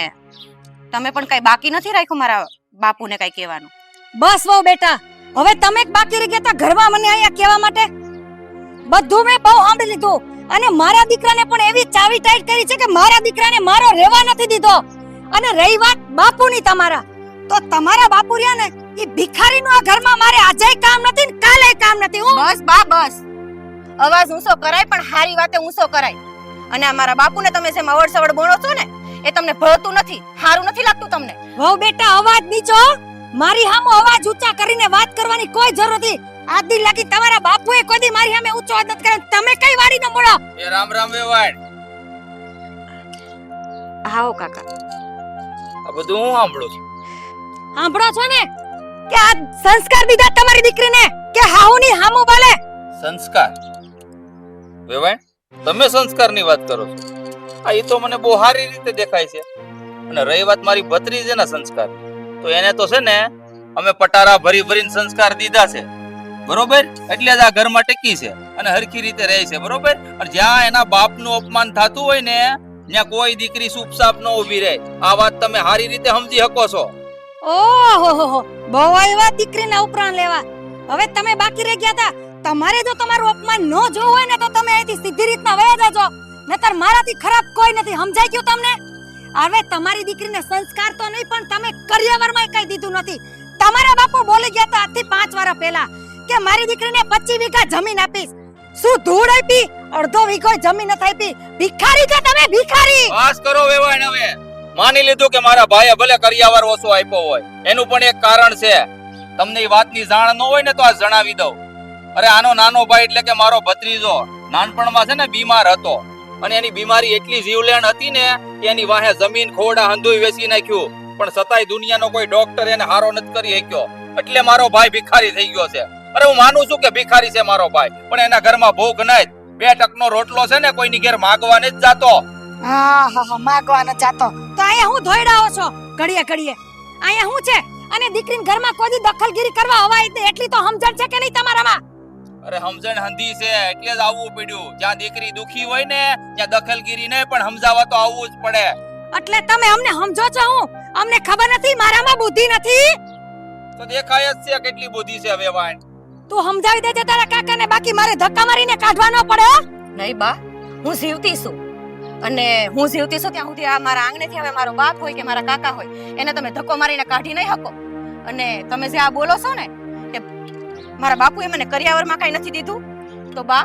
તમે પણ કઈ બાકી નથી રાખ્યું મારા બાપુને કઈ કહેવાનું? બસ વહુ બેટા, હવે તમે જ બાકી રહી ગયા તા ઘરમાં મને અહીંયા કહેવા માટે. બધું મેં બહુ સાંભળી લીધું અને મારા દીકરાને પણ એવી ચાવી ટાઈટ કરી છે કે મારા દીકરાને મારો રહેવા નથી દીધો. અને રહી વાત બાપુની તમારા, તો તમારા બાપુ રહ્યા ને એ ભિખારીનું આ ઘરમાં મારે આજે કામ નથી ને કાલે કામ નથી. બસ બા બસ, અવાજ ઊંચો કરાય પણ હારી વાતે ઊંચો કરાય. અને આ મારા બાપુને તમે જેમ અવડસવડ બોલો છો ને એ તમને ભળતું નથી, સારું નથી લાગતું તમને? વહુ બેટા અવાજ નીચો, મારી સામે અવાજ ઊંચા કરીને વાત કરવાની કોઈ જરૂર નથી. આજ દી લાગી તમારા બાપુએ કોઈ દી મારી સામે ઊંચો અવાજ નથી કર્યો. તમે કઈ વાડીનો મોળો? એ રામ રામ વેવાડ. હાઓ કાકા. આ બધું હું સાંભળું છું. સાંભળો છો ને કે આ સંસ્કાર દીધા તમારી દીકરીને કે હાઉની હામુ બોલે? સંસ્કાર? વેવાડ, તમે સંસ્કારની વાત કરો છો? આ એ તો મને બહુ સારી રીતે દેખાય છે. અને રહી વાત મારી ભત્રીજીના સંસ્કાર, તો એને તો છે ને અમે પટારા ભરી ભરીને સંસ્કાર દીધા છે, બરોબર? એટલે જ આ ઘરમાં ટેકી છે અને હરખી રીતે રહે છે, બરોબર? અને જ્યાં એના બાપનું અપમાન થતું હોય ને ત્યાં કોઈ દીકરી ચૂપચાપ ન ઊભી રહે. આ વાત તમે સારી રીતે સમજી શકો છો. ઓહો બહુ આવ્યા દીકરીના ઉપરાણ લેવા. હવે તમે બાકી રહી ગયા તા. તમારે જો તમારું અપમાન ન જોવું હોય ને તો તમે અહીંથી સીધી રીતના વયા જાજો, નતર મારાથી ખરાબ કોઈ નથી. સમજાઈ ગયું તમને? હવે તમારી દીકરીને સંસ્કાર તો નહીં પણ તમે કરિયાવરમાં કઈ દીધું નથી. તમારા બાપુ બોલી ગયા હતા આજથી 5 વર્ષ પહેલા કે મારી દીકરીને 25 વીઘા જમીન આપીશ. શું ધૂળ આપી? અડધો વીઘો જમીન નથી આપી. ભિખારી છો તમે, ભિખારી. પાસ કરો વેવાણ. હવે માની લીધું કે મારા ભાઈએ ભલે કરિયાવર ઓછો આપ્યો હોય, એનું પણ એક કારણ છે. તમને એ વાતની જાણ ન હોય ને તો આ જણાવી દઉં. અરે આનો નાનો ભાઈ એટલે કે મારો ભત્રીજો નાનપણમાં છે ને બીમાર હતો અને એની બીમારી એટલી જીવલેણ હતી ને કે એની વાહે જમીન ખોડા હંધુય વેચી નાખ્યું, પણ છતાંય દુનિયાનો કોઈ ડોક્ટર એને હારો નથી કરી શક્યો. એટલે મારો ભાઈ ભિખારી થઈ ગયો છે. અરે હું માનું છું કે ભિખારી છે મારો ભાઈ, પણ એના ઘરમાં ભૂખ નહીં. 2 ટકનો રોટલો છે ને કોઈની ઘેર માગવા નથી જાતો. હા હા હા, માગવા ન ચાતો તો અહીંયા હું ધોઈડાઓ છો ઘડીએ ઘડીએ. અહીંયા હું છે અને દીકરીના ઘરમાં કોઈ દી દખલગીરી કરવા હવાય ને એટલી તો સમજણ છે કે નહીં તમારામાં? અરે સમજણ હંધી છે એટલે જ આવવું પડ્યું. જ્યાં દીકરી દુખી હોય ને ત્યાં દખલગીરી નહીં પણ સમજાવવા તો આવવું જ પડે. એટલે તમે અમને સમજો છો? હું અમને ખબર નથી મારામાં બુદ્ધિ નથી? તો દેખાય જ છે કેટલી બુદ્ધિ છે વેવાણ. તું સમજાવી દેજે તારા કાકાને, બાકી મારે ધક્કા મારીને કાઢવા ન પડે. નહીં બા, હું જીવતી છું અને હું જીવતી છું ત્યાં સુધી આ મારા આંગણેથી હવે મારો બાપ હોય કે મારા કાકા હોય એને તમે ધક્કો મારીને કાઢી નહીં શકો. અને તમે જે આ બોલો છો ને કે મારા બાપુએ મને કરિયાવરમાં કઈ નથી દીધું, તો બા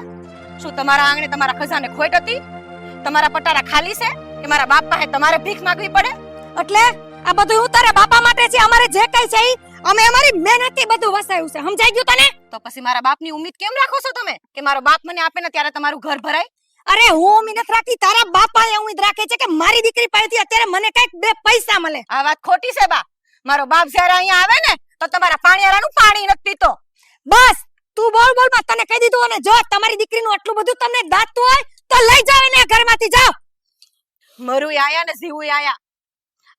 શું તમારા આંગણે તમારા ખજાને ખોટ હતી? તમારા પટારા ખાલી છે કે મારા બાપ પાસે તમારે ભીખ માંગવી પડે? એટલે આ બધું હું તારા બાપા માટે છે. અમારે જે કઈ છે ઈ અમે અમારી મહેનતથી બધું વસાયું છે. સમજાઈ ગયું તને? તો પછી મારા બાપની ઉમ્મીદ કેમ રાખો છો તમે કે મારો બાપ મને આપે ને ત્યારે તમારું ઘર ભરાય? અરે હું ઉમ્મીદ નથી રાખતી, તારા બાપાએ ઉમ્મીદ રાખે છે કે મારી દીકરી પાસેથી અત્યારે મને કઈક 2 પૈસા મળે. આ વાત ખોટી છે બા. મારો બાપ જ્યારે અહીંયા આવે ને તો તમારા પાણીયારાનું પાણી નથી પીતો. બસ તું બોલ બોલ, માં તને કહી દીધું. અને જો તમારી દીકરીનું આટલું બધું તમને દાતું હોય તો લઈ જાવ એને ઘરમાંથી. જાઓ. મરુય આયા ને જીવુય આયા.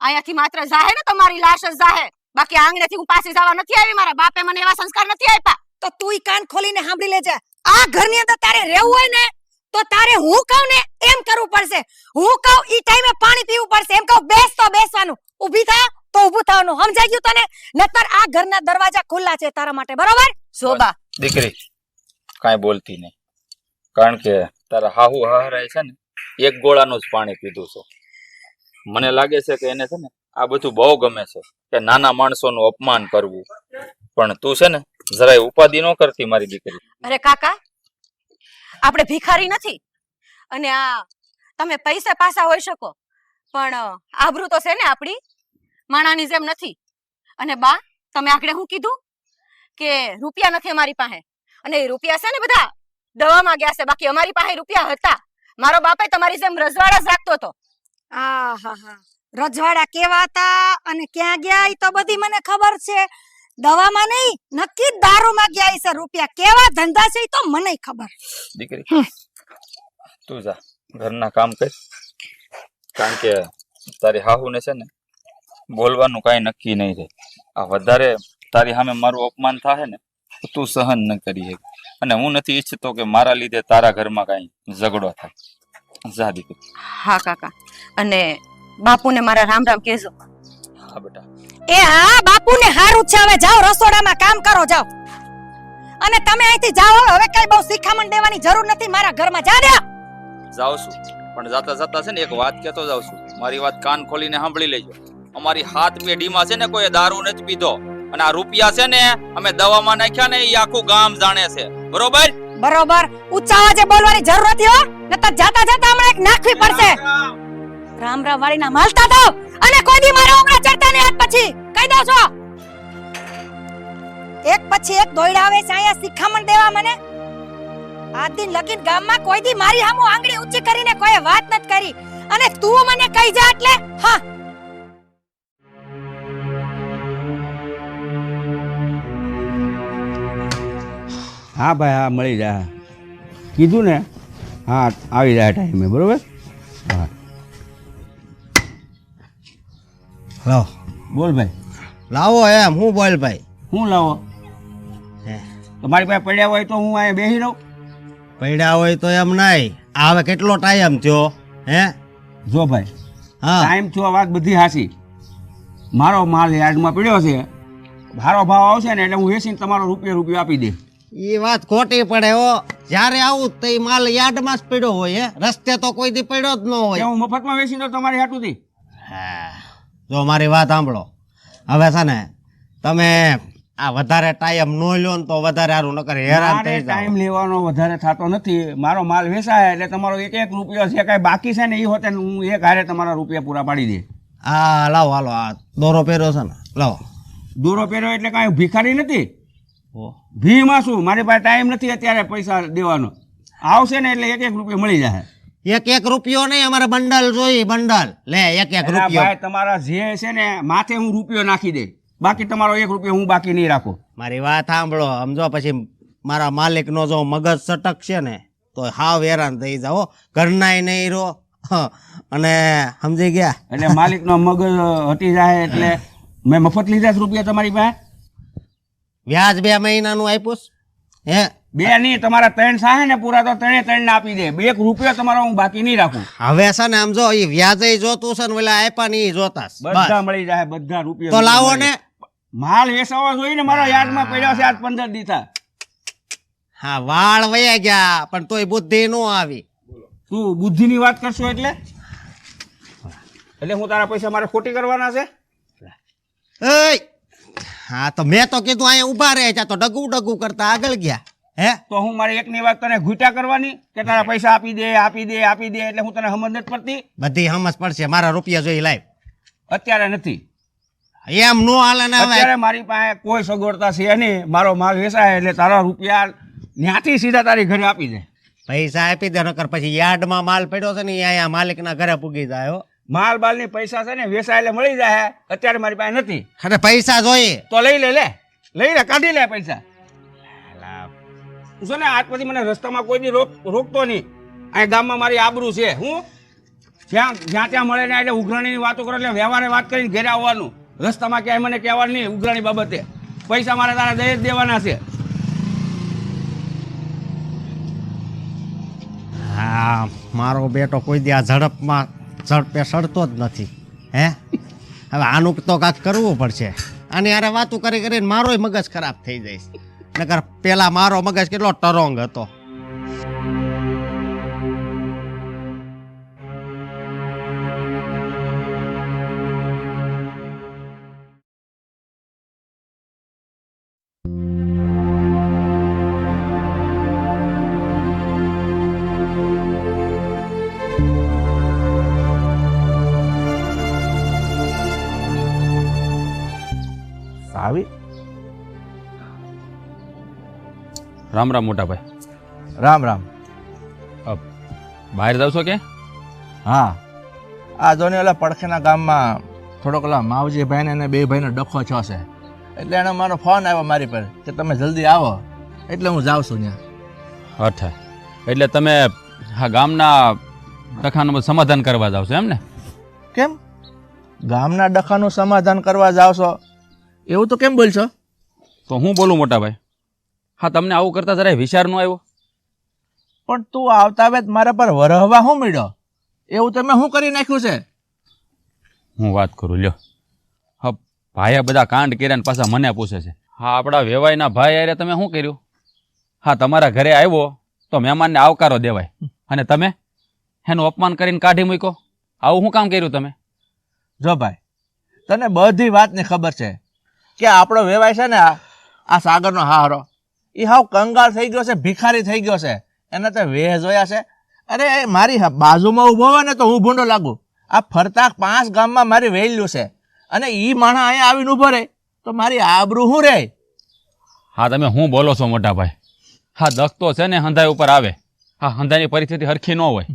અહીંયાથી માત્ર જાહે ને તમારી લાશ જ જાહે, બાકી આંગણેથી હું પાછી જવા નથી આવી. મારા બાપે મને એવા સંસ્કાર નથી આપ્યા. તો તુંય કાન ખોલીને સાંભળી લેજે. આ ઘરની અંદર તારે રહેવું હોય ને તો તારે હું કહું ને એમ કરવું પડશે. હું કહું ઈ ટાઈમે પાણી પીવું પડશે. એમ કહું બેસ તો બેસવાનું, ઊભી થા તો ઊભું થવાનું. સમજાઈ ગયું તને? નતર આ ઘરના દરવાજા ખુલ્લા છે તારા માટે, બરોબર? શોભા દીકરી કાંઈ બોલતી નહીં, કારણ કે તારા હાહુ હાહરાએ છે ને 1 ગોળાનું જ પાણી પીધું છે. મને લાગે છે કે એને છે ને આ બધું બહુ ગમે છે કે નાના માણસોનું અપમાન કરવું. પણ તું છે ને જરાય ઉપાધિ ન કરતી મારી દીકરી. અરે કાકા, આપણે ભિખારી નથી અને આ તમે પૈસા પાસા હોઈ શકો પણ આબરૂ તો છે ને આપણી માણાની જેમ નથી. અને બા તમે આખડે શું કીધું કે રૂપિયા નથી અમારી પાસે, અને એ રૂપિયા છે ને બધા દવામાં ગયા છે, બાકી અમારી પાસે રૂપિયા હતા. મારો બાપે તમારી જેમ રજવાડા જ રાખતો હતો. આહાહા, રજવાડા કેવા હતા અને ક્યાં ગયા ઈ તો બધી મને ખબર છે. દવામાં નહીં, નક્કી દારૂમાં ગયા છે. રૂપિયા કેવા ધંધા છે ઈ તો મને ખબર. દીકરી તું જા ઘરના કામ કર, કારણ કે તારી હાહુને છે ને બોલવાનું કાંઈ નક્કી નહીં રહે. આ વધારે તારી સામે મારું અપમાન થાય ને તો તું સહન ન કરી શકે, અને હું નથી ઈચ્છતો કે મારા લીધે તારા ઘરમાં કાંઈ ઝઘડો થાય. જા દીકરી. હા કાકા, અને બાપુને મારા રામ રામ કહેજો. હા બેટા. એ હા, બાપુને હારું છે. હવે જાઓ રસોડામાં કામ કરો, જાઓ. અને તમે અહીંથી જાઓ. હવે કઈ બહુ શિખામણ દેવાની જરૂર નથી મારા ઘરમાં. જા દે. જાઉં છું, પણ જાતા જાતા છે ને એક વાત કહેતો જાઉં છું. મારી વાત કાન ખોલીને સાંભળી લેજો. અમારી 7 પેઢીમાં છે ને કોઈ દારૂ નથી પીધો, અને આ રૂપિયા છે ને અમે દવામાં નાખ્યા ને એ આખું ગામ જાણે છે. બરોબર? બરોબર. ઊંચા અવાજે બોલવાની જરૂર નથી હો, નતર જાતા જાતા હમણાં એક નાખવી પડશે. રામ રામ વાળીના માલતા દો, અને કોઈ દી મારા ઉંગરા ચડતા ને આજ પછી કહી દો છો. એક પછી એક દોયડા આવે છે અહીંયા શિખામણ દેવા મને. આજ દિન લગીન ગામમાં કોઈ દી મારી સામું આંગળી ઊંચી કરીને કોઈ વાત નથી કરી, અને તું મને કહી જા એટલે હા. હા ભાઈ, હા મળી જાય. કીધું ને, હા આવી જાય ટાઈમે. બરોબર? હા લાવો. બોલ ભાઈ. લાવો એમ હું બોલ ભાઈ. હું લાવો? તમારી પાસે પડ્યા હોય તો હું અહીંયા બેસી રહું? પડ્યા હોય તો એમ નહીં. આ હવે કેટલો ટાઈમ થયો? હે જો ભાઈ, હા ટાઈમ થયો, વાત બધી હાસી. મારો માલ યાર્ડમાં પડ્યો છે, સારો ભાવ આવશે ને એટલે હું વેચીને તમારો રૂપિયો આપી દે. એ વાત ખોટી પડે હો. જ્યારે આવું તો માલ યાર્ડમાં જ પડ્યો હોય. રસ્તે તો કોઈ દી પડ્યો જ ન હોય. હું મફતમાં વેચી દઉં તમારી હાટુથી. હા, જો મારી વાત સાંભળો. હવે છે ને તમે આ વધારે ટાઈમ ન લ્યો ને તો વધારે સારું, નકર હેરાન થઈ જાય. ટાઈમ લેવાનો વધારે થતો નથી. મારો માલ વેચાય એટલે તમારો એક રૂપિયો જે કાંઈ બાકી છે ને એ હોતે હું એક હારે તમારા રૂપિયા પૂરા પાડી દે. હા લાવો, હાલો. આ દોરો પહેર્યો છે ને, લાવો. દોરો પહેર્યો એટલે કાંઈ ભિખારી નથી. ઓહ. ભીમાં શું, મારી પાસે ટાઈમ નથી અત્યારે પૈસા દેવાનો. આવશે ને એટલે 1-1 રૂપિયો મળી જાય. 1-1 રૂપિયો નહીં, અમારે બંડલ જોઈએ, બંડલ. લે 1-1 એલા રૂપિયો. ભાઈ તમારા જે છે ને માથે હું રૂપિયો નાખી દે, બાકી તમારો 1 રૂપિયો હું બાકી નહીં રાખું. મારી વાત સાંભળો, સમજો પછી મારા માલિકનો જો મગજ સટકશે ને તો હાવ હેરાન થઈ જાઓ, ઘરનાય નહીં રહો. અને સમજી ગયા? એટલે માલિકનો મગજ હટી જાય એટલે મેં મફત લીધા છે રૂપિયા તમારી પાસે? વ્યાજ 2 મહિનાનું આપ્યું છે? હે 2 નહીં, તમારા 3 સાહે ને પૂરા તો 3 ને આપી દે. 1 રૂપિયો તમારો હું બાકી નહીં રાખું. હવે છે ને આમ જો એ વ્યાજે જોતું છે ને ઓલા આપ્યા ને એ જોતા છે. બધા મળી જાય, બધા રૂપિયા. તો લાવો ને. માલ વેચાવો જોઈએ ને, મારા યાર્ડમાં પડ્યો છે આજ 15 દીથા. હા, વાળ વયા ગયા પણ તોય બુદ્ધિ નો આવી. તું બુદ્ધિની વાત કરશો એટલે હું તારા પૈસા મારે ખોટી કરવાના છે? એય! હા તો મેં તો કીધું અહીંયા ઊભા રહે છે તો ડગું કરતા આગળ ગયા. હે તો હું મારી એકની વાત તને ઘૂંટા કરવાની કે તારા પૈસા આપી દે એટલે હું તને સમજ નથી પડતી? બધી સમજ પડશે. મારા રૂપિયા જોઈ લાવ. અત્યારે નથી, એમ નો હાલે ને. હવે અત્યારે મારી પાસે કોઈ સગવડતા છે નહીં. મારો માલ વેચાય એટલે તારા રૂપિયા ત્યાંથી સીધા તારી ઘરે આપી દે. પૈસા આપી દે, નકર પછી યાર્ડમાં માલ પડ્યો છે ને એ અહીંયા માલિકના ઘરે પૂગી જાય. હો, માલ બાલની પૈસા છે ને વેચાય એટલે મળી જાય. અત્યારે મારી પાસે નથી. અરે પૈસા જોઈએ તો લઈ લે, કાઢી લે પૈસા. છે ને આજ પછી મને રસ્તામાં કોઈ દી રોકતો નહીં. અહીં ગામમાં મારી આબરૂ છે. હું જ્યાં ત્યાં મળે ને એટલે ઉઘરાણીની વાતો કરો એટલે વ્યવહારે વાત કરીને ઘેરે આવવાનું. રસ્તામાં ક્યાંય મને કહેવાનું નહીં ઉઘરાણી બાબતે. પૈસા મારે તારા દઈ જ દેવાના છે. હા, મારો બેટો કોઈ દી આ ઝડપે સડતો જ નથી. હે હવે આનું તો કાંઈક કરવું પડશે. આની હારે વાતું કરી કરીને મારોય મગજ ખરાબ થઈ જાય. નકર પેલા મારો મગજ કેટલો ટરોંગ હતો. આવી રામ રામ મોટા ભાઈ. રામ રામ. બહાર જાવ છો કે? હા, આ જોને ઓલા પડખેના ગામમાં થોડોક ઓલા માવજી ભાઈને અને 2 ભાઈનો ડખો થયો છે એટલે એને મારો ફોન આવ્યો મારી પર કે તમે જલ્દી આવો, એટલે હું જાઉં છું ત્યાં. અચ્છા, એટલે તમે આ ગામના ડખાનું સમાધાન કરવા જાવ છો એમ ને? કેમ ગામના ડખાનું સમાધાન કરવા જાવ છો એવું તો કેમ બોલશો? તો હું બોલું મોટા ભાઈ? હા, તમને આવું કરતા જરાય વિચાર ન આવ્યો? પણ તું આવતા વેત મારા પર વરહવા શું મળ્યો? એવું તમે શું કરી નાખ્યું છે? હું વાત કરું લ્યો. હા, ભાઈએ બધા કાંડ કર્યા ને પાછા મને પૂછે છે. હા, આપણા વેવાઈના ભાઈ અરે તમે શું કર્યું? હા, તમારા ઘરે આવ્યો તો મહેમાનને આવકારો દેવાય અને તમે એનું અપમાન કરીને કાઢી મૂક્યો. આવું શું કામ કર્યું તમે? જો ભાઈ, તને બધી વાતની ખબર છે કે આપણો વેવાય છે ને આ સાગરનો હારો એ હાવ કંગાળ થઈ ગયો છે, ભિખારી થઈ ગયો છે. એને તો વેહ જોયા છે. અરે મારી બાજુમાં ઊભો હોય ને તો હું ભૂંડો લાગુ. આ ફરતા 5 ગામમાં મારી વેલ્યુ છે અને ઈ માણસ અહીંયા આવીને ઊભો રહે તો મારી આબરૂ શું રહે? હા, તમે શું બોલો છો મોટા ભાઈ? હા, દખતો છે ને હંધાઈ ઉપર આવે. હા, હંધાઈની પરિસ્થિતિ હરખી ન હોય.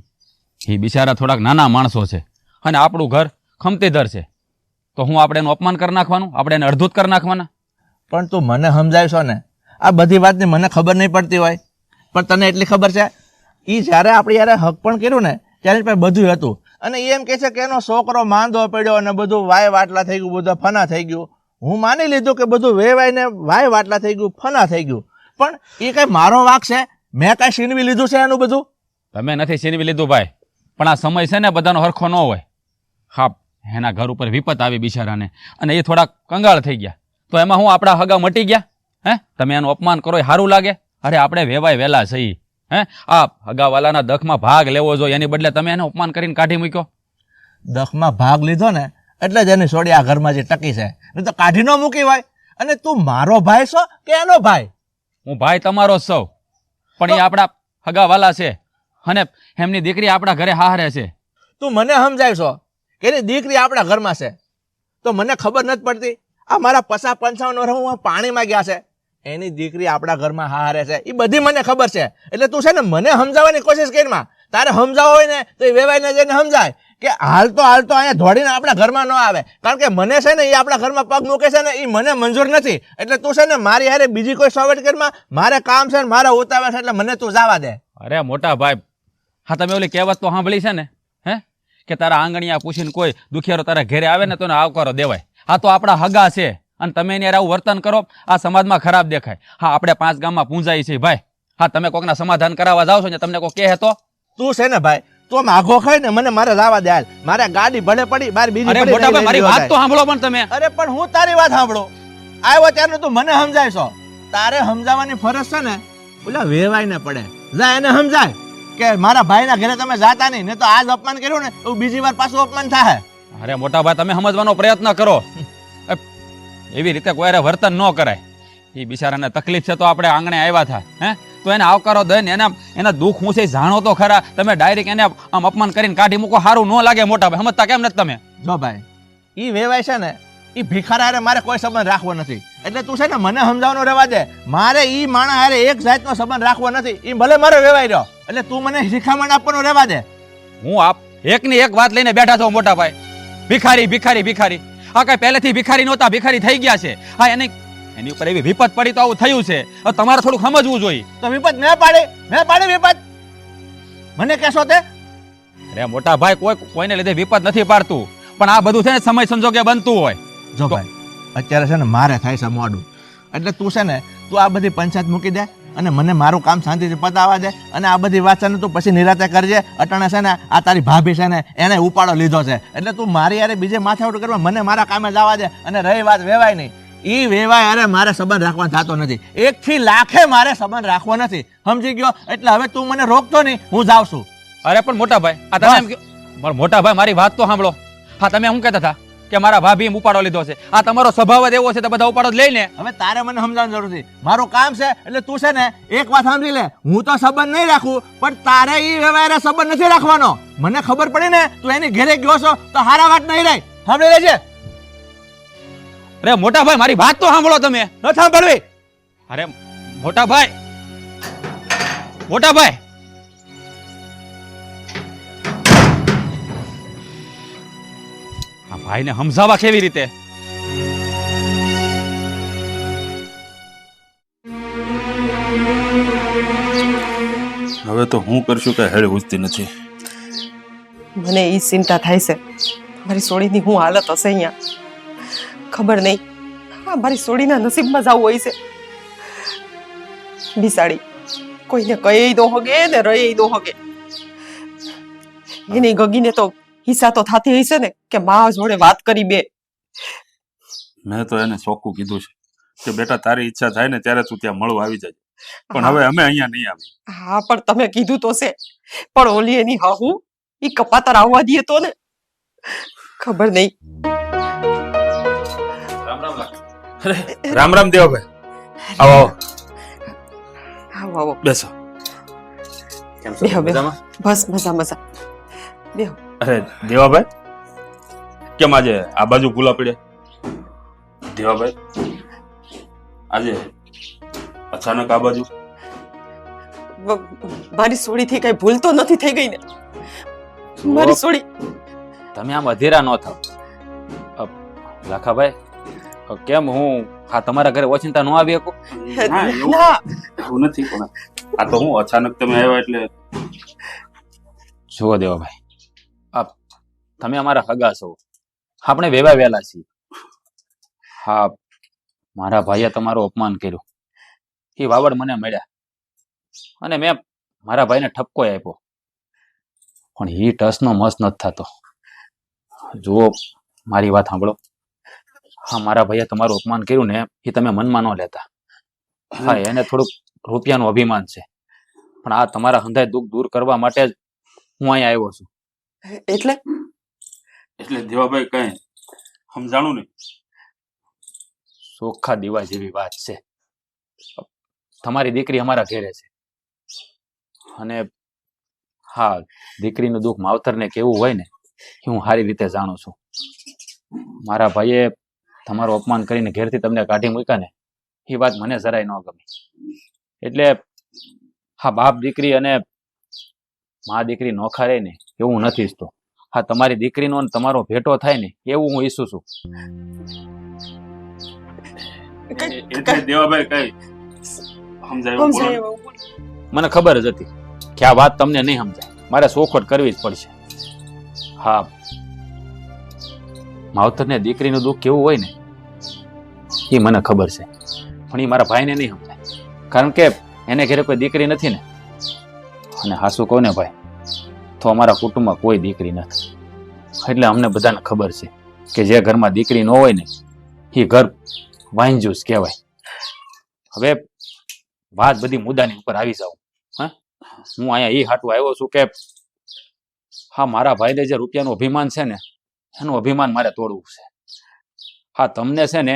એ બિચારા થોડાક નાના માણસો છે અને આપણું ઘર ખમતીધર છે, તો હું આપણે એનું અપમાન કરી નાખવાનું? આપણે એને અડધૂત કરી નાખવાના? પણ તું મને સમજાવશો ને? આ બધી વાતની મને ખબર નહીં પડતી હોય, પણ તને એટલી ખબર છે એ જ્યારે આપણે યારે હક પણ કર્યું ને ત્યારે જ બધું હતું. અને એ એમ કહે છે કે એનો છોકરો માંદો પડ્યો અને બધું વાય વાટલા થઈ ગયું, બધું ફના થઈ ગયું. હું માની લીધું કે બધું વેવાઈને વાય વાટલા થઈ ગયું, ફના થઈ ગયું, પણ એ કઈ મારો વાક છે? મેં કાંઈ છીનવી લીધું છે એનું બધું? તમે નથી છીનવી લીધું ભાઈ, પણ આ સમય છે ને બધાનો હરખો ન હોય. હા, એના ઘર ઉપર વિપત આવી બિચારાને અને એ થોડાક કંગાળ થઈ ગયા, તો એમાં હું આપણા હગા મટી ગયા? હે, તમે એનું અપમાન કરો એ સારું લાગે? અરે આપણે વેવાય વેલા સહી. હે, આ હગાવાલાના દખમાં ભાગ લેવો જોઈએ, એની બદલે તમે એને અપમાન કરીને કાઢી મૂક્યો. દખમાં ભાગ લીધો ને એટલે જ એની છોડી આ ઘરમાં જે ટકી છે, નહીં તો કાઢી ન મૂકી હોય. અને તું મારો ભાઈ છો કે એનો ભાઈ? હું ભાઈ તમારો સૌ, પણ એ આપણા હગાવાલા છે અને એમની દીકરી આપણા ઘરે હારે છે. તું મને સમજાય છો કે એની દીકરી આપણા ઘરમાં છે, તો મને ખબર નથી પડતી આ મારા 50-55 વર્ષ પાણીમાં ગયા છે, એની દીકરી આપણા ઘરમાં હારે છે, એ બધી મને ખબર છે. એટલે તું છે ને મને સમજાવવાની કોશિશ કરીમાં. તારે સમજાવવો હોય ને તો એ વેવાઈને જઈને સમજાય કે હાલતો અહીંયા દોડીને આપણા ઘરમાં ન આવે. કારણ કે મને છે ને એ આપણા ઘરમાં પગ મૂકે છે ને એ મને મંજૂર નથી. એટલે તું છે ને મારી હારે બીજી કોઈ સોવેટ કરીમાં. મારે કામ છે ને મારે ઉતાવળ છે, એટલે મને તું જવા દે. અરે મોટા ભાઈ, હા તમે ઓલી કહેવત તો સાંભળી છે ને, હે કે તારા આંગણિયા પૂછીને કોઈ દુખિયારો તારા ઘરે આવે ને તો આવકારો દેવાય. આ તો આપણા હગા છે અને તમે એની આવું વર્તન કરો આ સમાજમાં ખરાબ દેખાય. હા આપણે 5 ગામમાં પૂંજાઈ છે ભાઈ. હા તમે કોકના સમાધાન કરાવવા જાવ છો ને તમને કોઈ કહે તો તું છે ને ભાઈ, તું માઘો ખાઈ ને મને મારે જવા દે. હાલ મારે ગાડી ભલે પડી બાર બીજી અરે પડી, મોટા ભાઈ મારી લઈ વાત જાય. તો સાંભળો પણ તમે. અરે પણ હું તારી વાત સાંભળો. આવ્યો ત્યારનું તું મને સમજાય છો. તારે સમજાવવાની ફરજ છે ને ઓલા વેવાય ને પડે. જા એને સમજાય કે મારા ભાઈના ઘરે તમે જાતા નહીં, ને તો આજ અપમાન કર્યું ને એવું બીજી વાર પાછું અપમાન થાય. અરે મોટા ભાઈ તમે સમજવાનો પ્રયત્ન કરો. એવી રીતે કોઈ વર્તન ન કરાય. એ બિચારાને તકલીફ છે તો આપણે આંગણે આવ્યા હતા, હે તો એને આવકારો દઈને એના દુઃખ હું છે જાણો તો ખરા. તમે ડાયરેક્ટ એને આમ અપમાન કરીને કાઢી મૂકો, સારું ન લાગે. મોટા ભાઈ સમજતા કેમ નથી તમે? જો ભાઈ ઈ વેવાય છે ને ઈ ભિખારા હારે મારે કોઈ સંબંધ રાખવો નથી. એટલે તું છે ને મને સમજાવવાનો રહેવા દે. મારે ઈ માણા હારે એક જાતનો સંબંધ રાખવો નથી. ઈ ભલે મારો વેવાય રહ્યો, એટલે તું મને શિખામણ આપવાનું રહેવા દે. હું આપ એકની એક વાત લઈને બેઠા છો મોટા ભાઈ. ભિખારી ભિખારી ભિખારી. આ કઈ પહેલેથી ભિખારી નહોતા, ભિખારી થઈ ગયા છે. હા એની ઉપર એવી વિપત પડી તો આવું થયું છે. હવે તમારે થોડું સમજવું જોઈએ. તો વિપત મેં પાડી વિપત મને કહેશો તે? અરે મોટા ભાઈ કોઈને લીધે વિપત નથી પાડતું, પણ આ બધું છે ને સમય સંજોગે બનતું હોય. જો ભાઈ અત્યારે છે ને મારે થાય છે મોડું, એટલે તું છે ને તું આ બધી પંચાયત મૂકી દે અને મને મારું કામ શાંતિથી પતાવવા દે. અને આ બધી વાત છે ને તું પછી નિરાતે કરજે. અટાણે છે ને આ તારી ભાભી છે ને એને ઉપાડો લીધો છે, એટલે તું મારી યારે બીજે માથાકૂટ કરવા મને મારા કામે જવા દે. અને રહી વાત વેવાય નહીં, ઈ વેવાય અરે મારે સંબંધ રાખવાનો થતો નથી. 1 થી લાખે મારે સંબંધ રાખવો નથી, સમજી ગયો? એટલે હવે તું મને રોકતો નહીં, હું જાઉં છું. અરે પણ મોટા ભાઈ આ તમે એમ પણ મોટા ભાઈ મારી વાત તો સાંભળો. હા તમે શું કહેતા હતા કે મારા ભાભી ઉપાડો લીધો છે? આ તમારો સ્વભાવ જ એવો છે તો બધા ઉપાડો જ લઈને. હવે તારે મને સમજાવવાની જરૂર નથી, મારું કામ છે. એટલે તું છે ને એક વાત સાંભળી લે, હું તો સંબંધ નહીં રાખું, પણ તારે ઈ વ્યવહારે સંબંધ નથી રાખવાનો. મને ખબર પડી ને તું એની ઘરે ગયો છો તો હારા વાત નહીં રહી, સાંભળી લેજે. અરે મોટા ભાઈ મારી વાત તો સાંભળો તમે. ન સાંભળવી? અરે મોટા ભાઈ મોટા ભાઈ આ ભાઈને સમજાવવા કેવી રીતે? હવે તો હું કરશું કે હેડ ઉજતી નથી. મને એ ચિંતા થાય છે મારી સોડીની હું હાલત હશે અહીંયા. ખબર નહીં હા મારી સોડીના નસીબમાં જ આવું હોય છે. બિસાડી કોઈને કહી દો હગે ને રહી દો હગે. એની ગગીને તો હિસ્સા તો થતી હશે ને કે મા જોડે વાત કરી બે. મેં તો એને ચોખ્ખું કીધું છે કે બેટા તારી ઈચ્છા થાય ને ત્યારે તું ત્યાં મળવા આવી જાય, પણ હવે અમે અહીંયા નહીં આવી. હા પણ તમે કીધું તો છે, પણ ઓલી એની હાહુ ઈ કપાતર આવવા દે તો ને ખબર નહીં. રામ રામ દેવાભાઈ, આવો આવો આવો આવો બેસો. બેહો બેહો. બસ મજા મજા બેહો. અરે દેવાભાઈ કેમ આજે આ બાજુ ભૂલા પડ્યા? દેવાભાઈ આજે અચાનક આ બાજુ? મારી સોડી થી કઈ ભૂલ તો નથી થઈ ગઈ ને? મારી સોડી તમે આમ અધીરા ન થાવ લાખાભાઈ. કેમ હું હા તમારા ઘરે ઓચિંતા ન આવી શકું? ના એવું નથી, પણ આ તો હું અચાનક તમે આવ્યા એટલે. જુઓ દેવાભાઈ તમે અમારા હગા છો, આપણે વેવા વેલા છીએ. હા મારા ભાઈએ તમારું અપમાન કર્યું, એ વાવડ મને મળ્યા અને મેં મારા ભાઈને ઠપકો આપ્યો, પણ એ ટસનો મસ નથી થતો. જુઓ મારી વાત સાંભળો. હા મારા ભાઈએ તમારું અપમાન કર્યું ને એ તમે મનમાં ન લેતા. હા એને થોડુંક રૂપિયાનું અભિમાન છે, પણ આ તમારા હંધાય દુઃખ દૂર કરવા માટે જ હું અહીંયા આવ્યો છું. એટલે દેવાભાઈ કઈ સમજાણું નહીં. ચોખ્ખા દીવા જેવી વાત છે. તમારી દીકરી અમારા ઘેરે છે અને હા દીકરીનું દુઃખ માવતરને કેવું હોય ને એ હું સારી રીતે જાણું છું. મારા ભાઈએ તમારું અપમાન કરીને ઘેરથી તમને કાઢી મૂક્યા ને એ વાત મને જરાય ન ગમી. એટલે હા બાપ દીકરી અને મા દીકરી નોખા રહે ને એવું નથી ઈચ્છતો. હા તમારી દીકરીનો અને તમારો ભેટો થાય ને એવું હું ઈચ્છું છું. એટલે દેવાભાઈ કઈ સમજાયું બોલો. સમજાય એવું બોલ. મને ખબર જ હતી કે આ વાત તમને નહીં સમજાય, મારે સોખવટ કરવી જ પડશે. હા માવતરને દીકરીનું દુઃખ કેવું હોય ને એ મને ખબર છે, પણ એ મારા ભાઈને નહીં સમજાય. કારણ કે એને ઘરે કોઈ દીકરી નથી ને. અને હાસુ કહું ને ભાઈ તો અમારા કુટુંબમાં કોઈ દીકરી નથી. એટલે અમને બધાને ખબર છે કે જે ઘરમાં દીકરી ન હોય ને એ ઘર વાંજ્યું જ કહેવાય. હવે વાત બધી મુદ્દાની ઉપર આવી જાઉં. હા હું અહીંયા એ હાટું આવ્યો છું કે હા મારા ભાઈને જે રૂપિયાનું અભિમાન છે ને એનું અભિમાન મારે તોડવું છે. હા તમને છે ને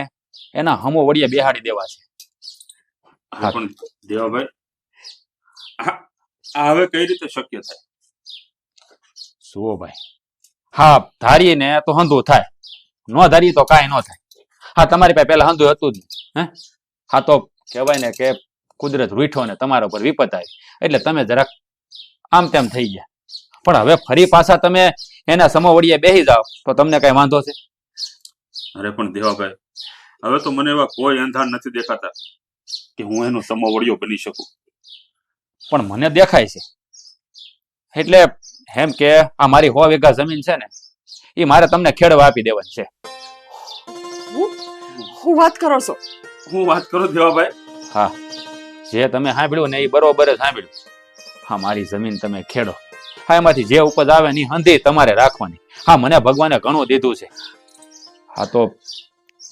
એના હમો વડીએ બેહાડી દેવા છે. હા પણ દેવાભાઈ આ હવે કઈ રીતે શક્ય થાય? જુઓ ભાઈ, હા ધારીએ ને તો હંધું થાય, ન ધારીએ તો કાંઈ ન થાય. હા તમારી પાસે પેલા હંધું હતું જ નહીં. હા તો કહેવાય ને કે કુદરત રૂઠો ને તમારા ઉપર વિપત આવી એટલે તમે જરાક આમ તેમ થઈ ગયા. પણ હવે ફરી પાછા તમે એના સમોવડીએ બેસી જાઓ તો તમને કઈ વાંધો છે? અરે પણ દેવાભાઈ હવે તો મને એવા કોઈ અંધાર નથી દેખાતા કે હું એનો સમોવડિયો બની શકું. પણ મને દેખાય છે. એટલે એમ કે આ મારી 100 વીઘા જમીન છે ને એ મારે તમને ખેડવા આપી દેવાની છે. હું વાત કરો છો? હું વાત કરું દેવાભાઈ? હા જે તમે સાંભળ્યું ને એ બરોબર જ સાંભળ્યું. હા મારી જમીન તમે ખેડો. હા એમાંથી જે ઉપજ આવે ને હંધી તમારે રાખવાની. હા મને ભગવાને ઘણું દીધું છે. હા તો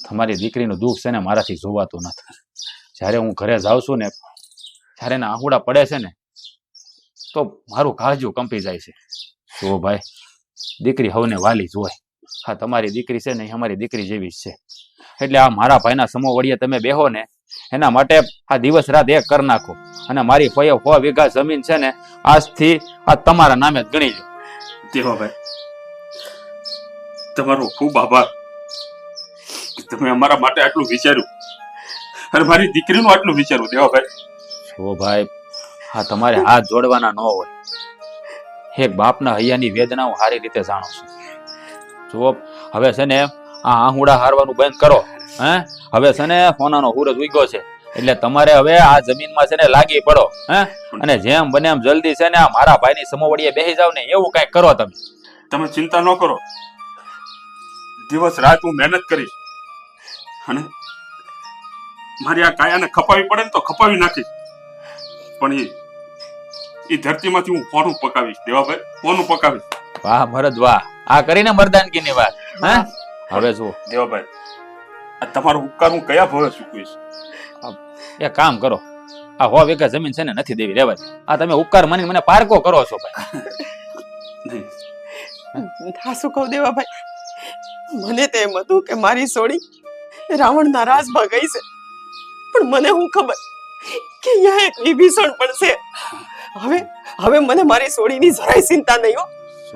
તમારી દીકરીનું દુઃખ છે ને મારાથી જોવાતું નથી. જ્યારે હું ઘરે જાઉં છું ને જ્યારે એના આહુડા પડે છે ને તો મારું કાળજું કંપી જાય છે. જો ભાઈ દીકરી હવને વાલી જ હોય. હા તમારી દીકરી છે ને એ અમારી દીકરી જેવી જ છે. એટલે આ મારા ભાઈના સમો વડીએ તમે બેહો ને એના માટે આ દિવસ રાત એક કરી નાખો અને મારી 100 વીઘા જમીન છે ને આજથી આ તમારા નામે જ ગણી લો. દેવાભાઈ તમારો ખૂબ આભાર. તમે અમારા માટે આટલું વિચાર્યું અને મારી દીકરીનું આટલું વિચાર્યું દેવાભાઈ. જો ભાઈ હા તમારે હાથ જોડવાના ન હોય. એક બાપના હૈયાની વેદના હું સારી રીતે જાણું છું. જો હવે છે ને આ આહુડા હારવાનું બંધ કરો. હવે છે ને સોનાનો સૂરજ ઉગ્યો છે એટલે તમારે હવે આ જમીનમાં છે ને લાગી પડો. અને જેમ બને એમ જલ્દી છે ને આ મારા ભાઈની સમોવડીએ બેસી જાવ ને એવું કઈક કરો તમે. તમે ચિંતા ન કરો, દિવસ રાત હું મહેનત કરીશ અને મારી આ કાયાને ખપાવી પડે ને તો ખપાવી નાખીશ. પણ એ ધરતીમાંથી હું ફોનું પકાવીશ દેવાભાઈ, ફોનું પકાવીશ. વાહ મરદ વાહ, આ કરીને મરદાનગીની વાત. હવે જુઓ દેવાભાઈ આ તમારો ઉપકાર હું કયા ભાવે ચૂકવીશ? એક કામ કરો, આ 100 વીઘા જમીન છે ને નથી દેવી, રહેવા દો. આ તમે ઉપકાર માની મને પારકો કરો છો ભાઈ. શું કહું દેવાભાઈ, મને તો એમ હતું કે મારી સોડી રાવણના રાજમાં ગઈ છે, પણ મને હું ખબર કે અહીંયા એક વિભીષણ પણ છે. હવે મને મારી સોડીની જરાય ચિંતા નહીં હો.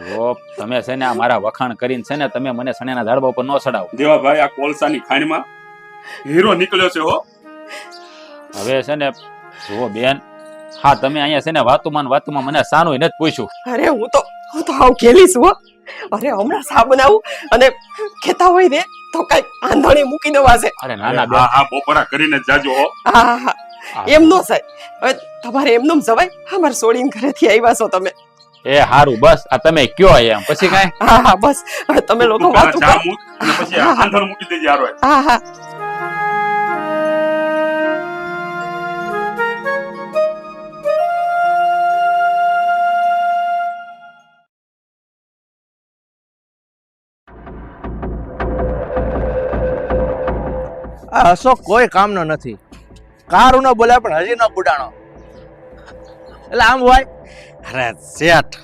જો તમે છે ને આ મારા વખાણ કરીને છે ને તમે મને સણેના ઝાડવા ઉપર ન ચડાવો. દેવાભાઈ આ કોલસાની ખાણીમાં હીરો નીકળ્યો છે હો. હવે છે ને જુઓ બેન, હા તમે અહીંયા છે ને વાતુમાં મને સાનું નથી પૂછ્યું. અરે હું તો હાવ ખેલી છું હો. અરે હમણાં સા બનાવું અને ખેતા હોય ને તો કઈ આંધણી મૂકી દેવા છે. અરે નાના બેન, હા બપોરા કરીને જાજો હો. હા એમ નો સાહેબ, હવે તમારે એમનું જવાય. અમાર સોડીને ઘરેથી આવ્યા છો તમે. એ હારું બસ આ તમે કયો એમ પછી કાંઈ. હા બસ હવે તમે લોકો વાતો કરો. અને પછી આંધણ મૂકી દેજે હારો. હા આ અશોક કોઈ કામનો નથી. કારું ન બોલ્યા પણ હજી ન બુડાણો. એટલે આમ હોય. અરે શેઠ,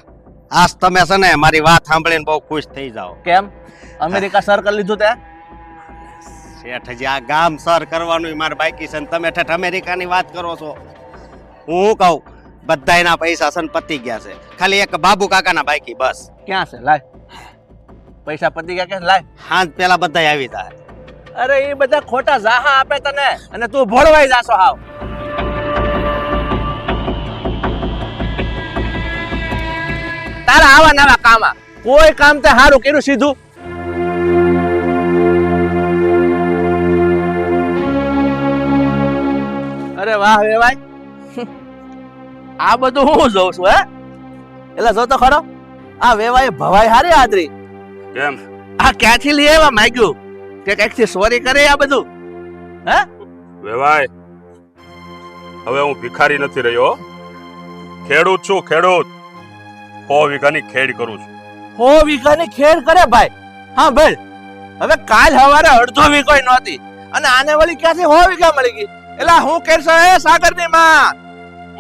આજ તમે છે ને મારી વાત સાંભળીને બહુ ખુશ થઈ જાઓ. કેમ અમેરિકા સર કરી લીધું તે? શેઠ હજી આ ગામ સર કરવાનું મારે બાકી છે ને તમે ઠેઠ અમેરિકાની વાત કરો છો. હું કહું બધાયના પૈસા છે ને પતી ગયા છે, ખાલી એક બાબુ કાકાના બાકી બસ. ક્યાં છે? લાય પૈસા પતી ગયા કે લાય. હાજ પેલા બધા આવી જાય. અરે એ બધા ખોટા જાહા આપે તને અને તું ભોળવાઈ જાશો હાવ. તારા આવા નવા કામા કોઈ કામ તે સારું કર્યું સીધું. અરે વાહ વેવાય, આ બધું હું જોઉં છું હે. એટલે જો તો ખરો આ વેવાય ભવાઈ હારી આદરી. કેમ આ ક્યાંથી લઈ આવ્યા માંગ્યું કે કઈક થી સોરી કરે આ બધું? હે વેવાય, હવે હું ભિખારી નથી રહ્યો, ખેડૂત છું, ખેડૂત. 100 વીઘાની ખેડ કરું છું. 100 વીઘાની ખેડ કરે ભાઈ? હા ભાઈ, હવે કાલ સવારે અડધો વીઘો નહોતી અને આને વળી ક્યાંથી 100 વીઘા મળી ગઈ? એટલે હું કરશો એ સાગરની માં?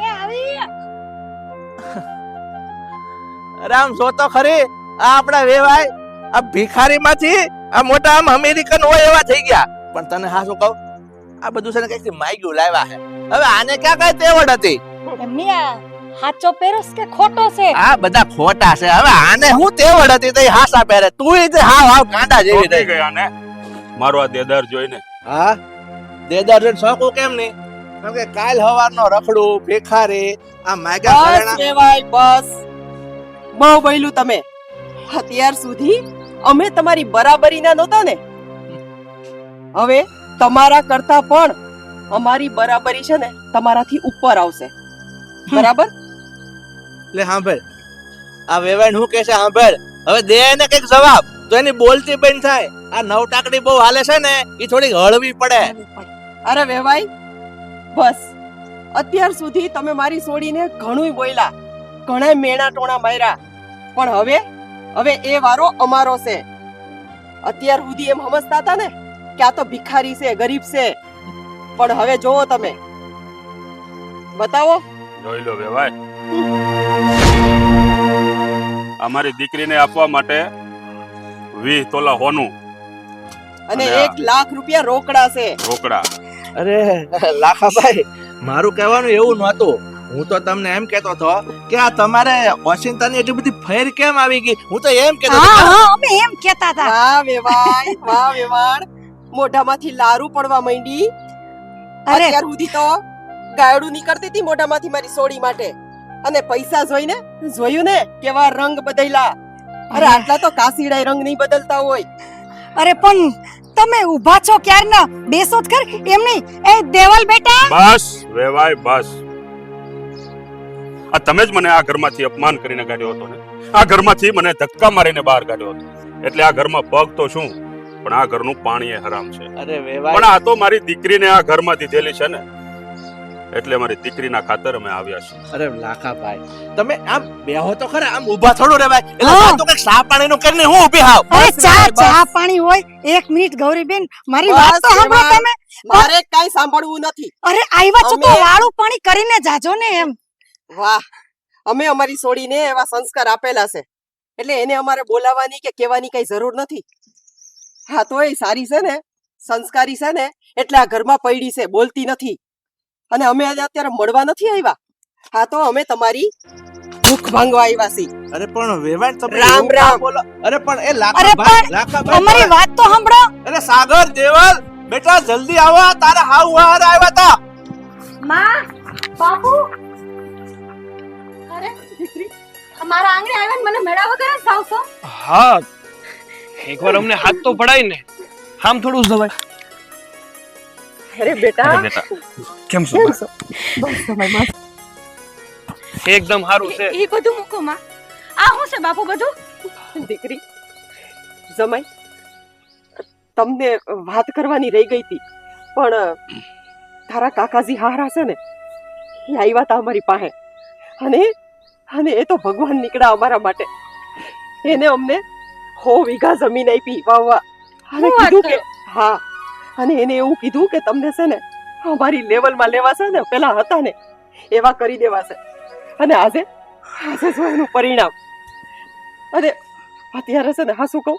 એ આવી અરે આમ જો તો ખરી આ આપણા વેવાય આ ભિખારી માંથી આ મોટા આમ અમેરિકન હોય એવા થઈ ગયા. પણ તને હા શું કહું, આ બધું છે ને કઈક માગ્યું લાવ્યા છે. હવે આને ક્યાં કઈ તેવડ હતી? એમની આ હાચો પહેરોસ કે ખોટો છે? આ બધા ખોટા છે. હવે આને હું તેવડ હતી તો હાસા પહેરે, તું તે હાવ હાવ કાંડા જેવી ચોંટી થઈ. ગયા ને મારો આ દેદાર જોઈને. હા દેદાર જોઈને શોખું કેમ નહીં? કેમ કે કાલ સવારનો રખડું ભિખારી આ માગ્યા બસ ઘરેણા. વેવાય બસ, બહુ બોલ્યું તમે. અત્યાર સુધી અમે તમારી બરાબરીના નહોતા ને, હવે તમારા કરતા પણ અમારી બરાબરી છે ને તમારાથી ઉપર આવશે, બરાબર? લે સાંભળ, આ વેવાણ હું કે છે સાંભળ, હવે દે એને કઈક જવાબ તો એની બોલતી બંધ થાય. આ નવટાકડી બહુ હાલે છે ને એ થોડી હળવી પડે. અરે વેવાય બસ, અત્યાર સુધી તમે મારી છોડીને ઘણું બોલ્યા, ઘણા મેણા ટોણા માર્યા, પણ હવે એ વારો અમારો છે. અત્યાર સુધી એમ સમજતા હતા ને કે આ તો ભિખારી છે, ગરીબ છે, પણ હવે જોવો તમે, બતાવો. જોઈ લો વેવાય, અમારી દીકરીને આપવા માટે 20 તોલા હોનું અને અને આ- 1 લાખ રૂપિયા રોકડા છે. રોકડા. અરે લાખાભાઈ, મારું કહેવાનું એવું નહોતું. હું તો તમને એમ કહેતો હતો કે આ તમારે વોશિંગ્ટનની એટલી બધી ફેર કેમ આવી ગઈ? હું તો એમ કહેતો હતો. હા હા અમે એમ કહેતા હતા. વાહ વેવાય, વાહ વેવાણ, મોઢામાંથી લારું પડવા માંડી. અરે અત્યાર સુધી તો ગાયડું નીકળતી હતી મોઢામાંથી મારી સોડી માટે, અને પૈસા જોયું ને કેવા રંગ બદલ્યા. અરે આટલા તો કાસીડાય રંગ નહીં બદલતા હોય. અરે પણ તમે ઊભા છો ક્યારના? બેસો જ કર. એમ નહીં, એ દેવલ બેટા. બસ વેવાય બસ. આ તમે જ મને આ ઘરમાંથી અપમાન કરીને કાઢ્યો હતો ને, આ ઘરમાંથી મને ધક્કા મારીને બહાર કાઢ્યો હતો. એટલે આ ઘરમાં પગ તો શું, પણ આ ઘરનું પાણી એ હરામ છે. અરે પણ વેવાય, આ તો મારી દીકરીને આ ઘરમાં દીધેલી છે ને, એટલે મારી દીકરીના ખાતર અમે આવ્યા છીએ. અરે લાખાભાઈ, તમે આમ બેહો તો ખરા, આમ ઊભા થોડું રહેવાય. એટલે હા. આ તો કઈક સા પાણીનું કરીને હું ઊભી હાવ. અરે બસ ચા વેવાય, ચા પાણી હોય. 1 મિનિટ ગૌરીબેન, મારી બસ વાત તો સાંભળો વેવાય. તમે. મારે કાંઈ સાંભળવું નથી. અરે આવ્યા છો તો અમે- વાળું પાણી કરીને જાજો ને એમ. વાહ, અમે અમારી સોડીને એવા સંસ્કાર આપેલા છે, એટલે એને અમારે બોલાવવાની કે કહેવાની કઈ જરૂર નથી. હા તો એ સારી છે ને, સંસ્કારી છે ને, એટલે આ ઘરમાં પૈડી છે, બોલતી નથી. અને અમે આજે અત્યારે મળવા નથી આવ્યા. હા તો અમે તમારી ભૂખ ભાંગવા આવ્યા છીએ. અરે પણ વેવાય, તમે રામ એવું રામ. ના બોલો. અરે પણ એ અરે લાખાભાઈ, પણ લાખાભાઈ, અમારી વાત તો સાંભળો. અરે સાગર, દેવલ, બેટા જલ્દી આવો, તારા હાવ હાર આવ્યા તા. માં, બાપુ. અરે દીકરી, અમારા આંગણે આવ્યા ને મને મેળા વગર જ સાવસો. હા, એકવાર અમને હાથ તો પડાય ને. આમ થોડું જવાય. અરે બેટા, કેમ છો? કેમ છો? બસ તમે મસ્ત. એકદમ સારું છે. એ બધું મૂકો માં. આ શું છે બાપુ બધું? દીકરી, જમાઈ, તમને વાત કરવાની રહી ગઈ હતી, પણ તારા કાકાજી હારા છે ને, એ આવ્યા હતા અમારી પાસે, અને એ તો ભગવાન નીકળ્યા અમારા માટે. એને અમને 100 વીઘા જમીન આપી વાવવા, અને શું વાત કીધું કે હા, અને એને એવું કીધું કે તમને છે ને અમારી લેવલમાં લેવા છે ને, પેલા હતા ને એવા કરી દેવા છે. અને આજે જો એનું પરિણામ. અને અત્યારે છે ને હા શું કહું,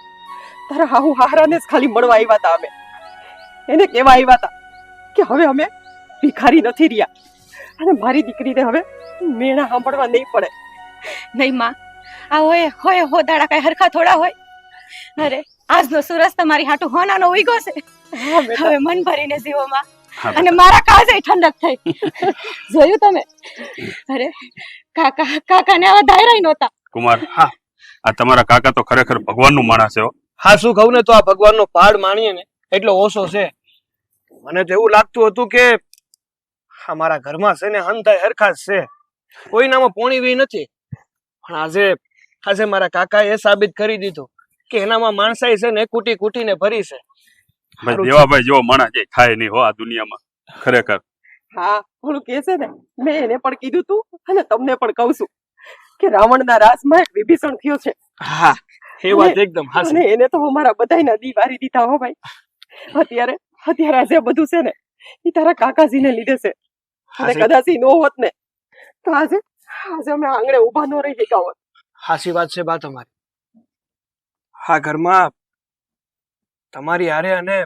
તારા હાહુ હારાને જ ખાલી મળવા આવ્યા હતા અમે. એને કેવા આવ્યા હતા કે હવે અમે ભિખારી નથી રહ્યા, અને મારી દીકરીને હવે મેણા સાંભળવા નહીં પડે. નહીં માં, આ હોય હો દાડા કઈ હરખા થોડા હોય. અરે આજનો સુરજ તમારી હાટુ હોનાનો ઉઈગો છે. હા બેટા હવે મન ભરીને જીવોમાં હા અને મારા કાજે ઠંડક થઈ. જોયું તમે? અરે કાકાને આવા ધાયરાય નહોતા. કુમાર, હા. આ તમારા કાકા તો ખરેખર ભગવાનનું માણસ છે હો. હા, શું કહું ને, તો આ ભગવાનનો પહાડ માણીએ ને એટલો ઓછો છે. મને તો એવું લાગતું હતું કે અમારા ઘરમાં છે ને હંધાય હરખા જ છે, કોઈનામાં પોણી વી નથી. પણ આજે મારા કાકાએ એ સાબિત કરી દીધું કે એનામાં માણસાઈ છે ને કૂટી કૂટીને ભરી છે. ભાઈ દેવાભાઈ જેવો માણસ જે થાય નહીં હો આ દુનિયામાં ખરેખર. હા ઓલું કે છે ને, મેં એને પણ કીધું તું અને તમને પણ કહું છું કે રાવણના રાજમાં એક વિભીષણ થયો છે. હા, એ વાત એકદમ હાચી. અને એને તો અમારા બધાયના દી વારી દીધા હો ભાઈ. અત્યારે આ જે બધું છે ને એ તારા કાકાજીને લીધે છે. અને કદાચ ઈ નો હોત ને તો આજે અમે આંગણે ઊભા ન રહી શક્યા હોત. હાચી વાત છે બા તમારી. હા, ઘરમાં તમારી હારે અને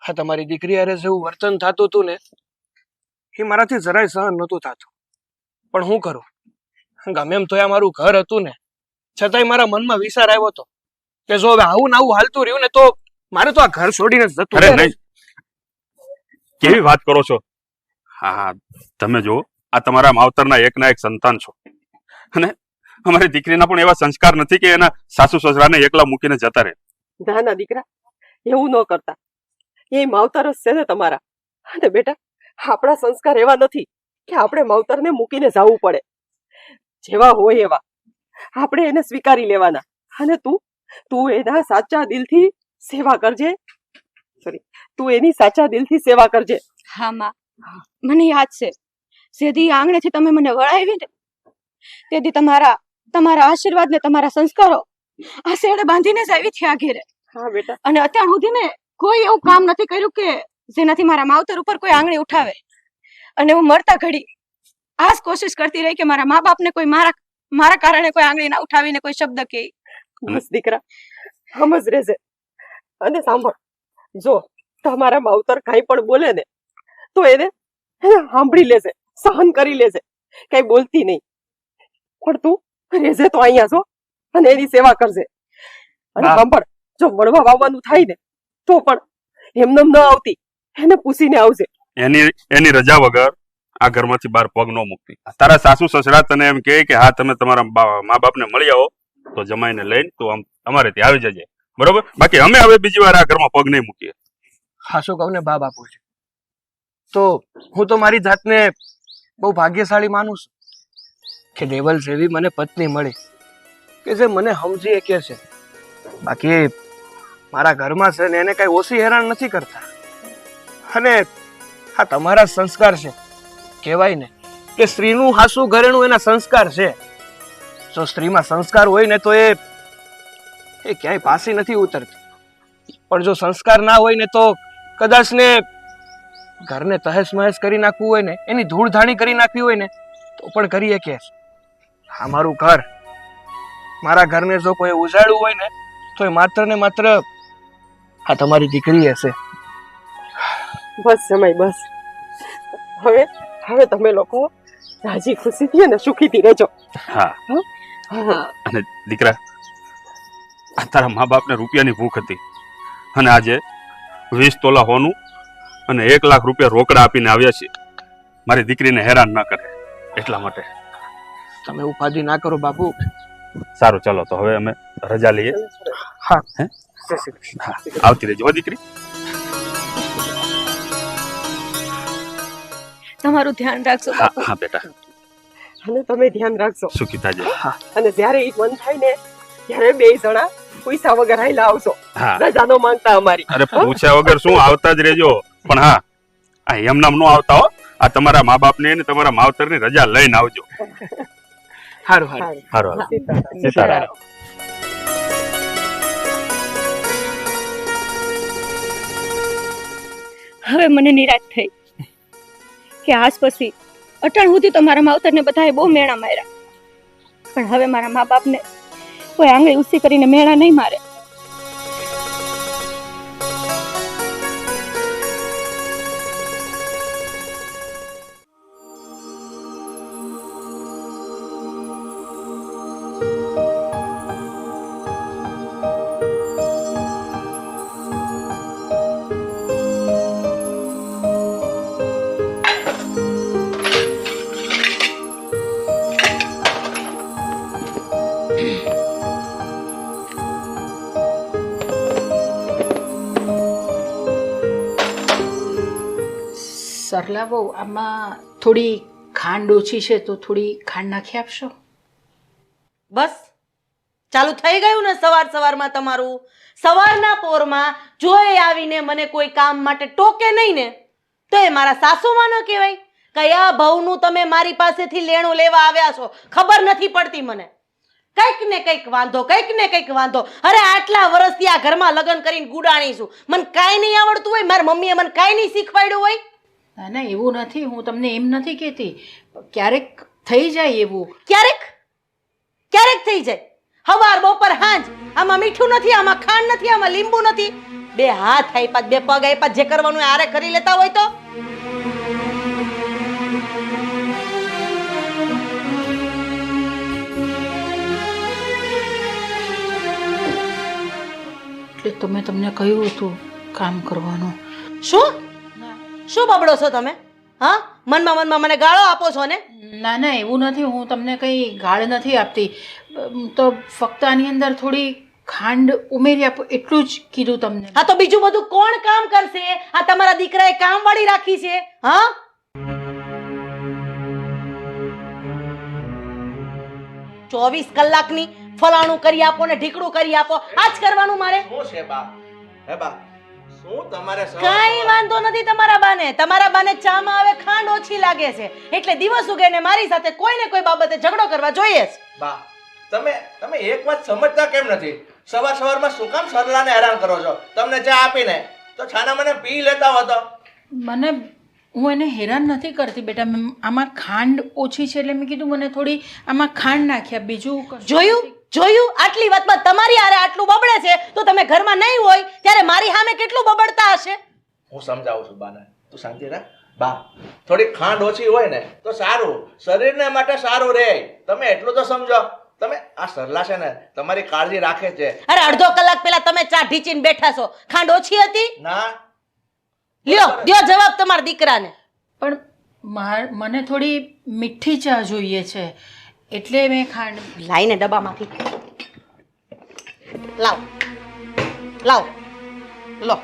હા તમારી દીકરી હારે જેવું વર્તન થતું હતું ને એ મારાથી જરાય સહન નહોતું થતું. પણ હું કરું, ગમે એમ તો આ મારું ઘર હતું ને, છતાંય મારા મનમાં વિચાર આવ્યો હતો કે જો હવે આવું ને આવું હાલતું રહ્યું ને તો મારે તો આ ઘર છોડીને જતું અરે રહેવું. નહીં, કેવી વાત કરો છો? હા હા, તમે જો આ તમારા માવતરના એકના એક સંતાન છો અને અમારી દીકરીના પણ એવા સંસ્કાર નથી કે એના સાસુ સસરાને એકલા મૂકીને જતા રહે. નાના દીકરા એવું ન કરતા, એ માવતર જ છે ને તમારા. અને બેટા આપણા સંસ્કાર એવા નથી કે આપણે માવતરને મૂકીને જવું પડે. જેવા હોય એવા આપણે એને સ્વીકારી લેવાના. અને તું એના સાચા દિલથી સેવા કરજે. તું એની સાચા દિલથી સેવા કરજે. હા માં, મને યાદ છે સીધી આંગણેથી તમે મને વળાવી ને તેથી તમારા આશીર્વાદ ને તમારા સંસ્કારો આ શેડે બાંધીને જ આવી થયા ઘેરે. હા બેટા. અને અત્યાર સુધી ને કોઈ એવું કામ નથી કર્યું કે જેનાથી મારા માવતર ઉપર કોઈ આંગળી ઉઠાવે. અને હું મરતા ઘડી આ જ કોશિશ કરતી રહી કે મારા મા બાપને કોઈ મારા કારણે કોઈ આંગળી ના ઉઠાવીને કોઈ શબ્દ કહે. બસ દીકરા સમજ રહેજે. અને સાંભળ, જો તમારા માવતર કાંઈ પણ બોલે ને તો એને સાંભળી લેજે, સહન કરી લેજે, કઈ બોલતી નહીં. પણ તું રહેજે તો અહીંયા જો અને એની સેવા કરજે. અને સાંભળ, જો મળવા વાવવાનું થાય ને તો પણ એમનેમ ન આવતી, એને પૂછીને આવજે. એની રજા વગર આ ઘરમાંથી બહાર પગ ન મૂકતી. તારા સાસુ સસરા તને એમ કહે કે હા તમે તમારા મા બાપને મળી આવો તો જમાઈને લઈને તું આમ અમારે ત્યાં આવી જજે, બરોબર? બાકી અમે હવે બીજી વાર આ ઘરમાં પગ નહીં મૂકીએ. હા, શું કહું ને બા બાપુ છે તો હું તો મારી જાતને બહુ ભાગ્યશાળી માનું છું કે દેવલ જેવી મને પત્ની મળી કે જે મને સમજી કે છે. બાકી મારા ઘરમાં છે ને એને કઈ ઓછી હેરાન નથી કરતા. અને હા તમારા સંસ્કાર છે, કહેવાય ને કે સ્ત્રીનું હાસું ઘરેણું એના સંસ્કાર છે. જો સ્ત્રીમાં સંસ્કાર હોય ને તો એ ક્યાંય પાછી નથી ઉતરતી. પણ જો સંસ્કાર ના હોય ને તો કદાચ ને ઘરને તહેસ મહેસ કરી નાખવું હોય ને, એની ધૂળધાણી કરી નાખવી હોય ને તો પણ કરીએ કે આ મારું ઘર, મારા ઘરને જો કોઈ ઉજાડવું હોય ને તો એ માત્ર ને માત્ર આ તમારી દીકરી હશે. બસ સમય બસ. હવે તમે લોકો રાજી ખુશીથી અને સુખીથી રહેજો. હા. અને દીકરા, આ તારા મા બાપને રૂપિયાની ભૂખ હતી અને આજે 20 તોલા હોનું અને 1 લાખ રૂપિયા રોકડા આપીને આવ્યા છે. મારી દીકરીને હેરાન ના કરે એટલા માટે. તમે ઉપાધિ ના કરો બાપુ. સારું, ચાલો તો હવે અમે રજા લઈએ. હા, આવતી રહેજો હો દીકરી. તમારું ધ્યાન રાખજો બાપુ. હા બેટા. અને તમે ધ્યાન રાખજો. સુખી થાજે. અને જ્યારે ઈ મન થાય ને ત્યારે 2 જણા પૈસા વગર હાઈલા આવશો. હા. રજા નો માંગતા અમારી. અરે પૂછ્યા વગર શું, આવતા જ રહેજો. પણ હા, આ એમ નામ નો આવતા હો. આ તમારા મા બાપ ને તમારા માવતર ની રજા લઈને આવજો. હારું હારું હારું. સીતારામ. હવે મને નિરાશ થઈ કે આજ પછી અટાણ સુધી તો મારા માવતરને બધાએ બહુ મેણા માર્યા, પણ હવે મારા મા બાપને કોઈ આંગળી ઊંચી કરીને મેણા નહીં મારે. સરલા બહુ આમાં થોડી ખાંડ ઓછી છે તો થોડી ખાંડ નાખી આપશો? બસ ચાલુ થઈ ગયું ને સવાર સવારમાં તમારું. સવારના પોરમાં જો એ આવીને મને કોઈ કામ માટે ટોકે નહીં ને તો એ મારા સાસુમાં ન કહેવાય. કયા ભાવનું તમે મારી પાસેથી લેણું લેવા આવ્યા છો ખબર નથી પડતી મને. કંઈક ને કંઈક વાંધો. અરે આટલા વર્ષથી આ ઘરમાં લગ્ન કરીને ગુડાણી છું, મને કાંઈ નહીં આવડતું હોય, મારી મમ્મીએ મને કાંઈ નહીં શીખવાડ્યું હોય. ના ના એવું નથી, હું તમને એમ નથી કહેતી, ક્યારેક થઈ જાય એવું. ક્યારેક થઈ જાય. હવાર બપોર હાંજ. આમાં મીઠું નથી, આમાં ખાંડ નથી, આમાં લીંબુ નથી. બે હાથ આપ્યા, બે પગ આપ્યા, જે કરવાનું હોય આરે કરી લેતા હોય તો. એટલે તો મેં તમને કહ્યું હતું કામ કરવાનું. શું બબડો છો તમે? હા, મનમાં મને ગાળો આપો છો ને? ના ના એવું નથી, હું તમને કંઈ ગાળ નથી આપતી, તો ફક્ત આની અંદર થોડી ખાંડ ઉમેરી આપો એટલું જ કીધું તમને. હા તો બીજું બધું કોણ કામ કરશે? આ તમારા દીકરાએ કામવાળી રાખી છે? હા, 24 કલાકની ફલાણું કરી આપો ને ઢીકડું કરી આપો, આ જ કરવાનું મારે. શું છે બા? હે બા, શું તમારે કાંઈ વાંધો નથી તમારા બાને ચામાં આવે ખાંડ ઓછી લાગે છે એટલે દિવસ ઉગે ને મારી સાથે કોઈ ને કોઈ બાબતે ઝઘડો કરવા જોઈએ જ. બા, તમે એક વાત સમજતા કેમ નથી? સવારમાં શું કામ સરલાને હેરાન કરો છો? તમને ચા આપીને તો છાના મને પી લેતા હોતો. હું એને હેરાન નથી કરતી બેટા, આમાં ખાંડ ઓછી છે એટલે મેં કીધું મને થોડી આમાં ખાંડ નાખ્યા, બીજું જોયું આટલી વાતમાં તમારી હારે આટલું બબડે છે તો તમે ઘરમાં નહીં હોય ત્યારે મારી સામે કેટલું બબડતા હશે. હું સમજાવું છું બાને, તું શાંતિ રાખ. બા, થોડી ખાંડ ઓછી હોય ને તો સારું, શરીરને માટે સારું રહે. તમે એટલું તો સમજો. તમે આ સરલા છે ને તમારી કાળજી રાખે છે. અરે અડધો કલાક પહેલા તમે ચા ઢીચીને બેઠા છો, ખાંડ ઓછી હતી? ના, લ્યો જવાબ તમારા દીકરાને. પણ મને થોડી મીઠી ચા જોઈએ છે એટલે મેં ખાંડ લાઈને ડબ્બામાંથી લાવ લો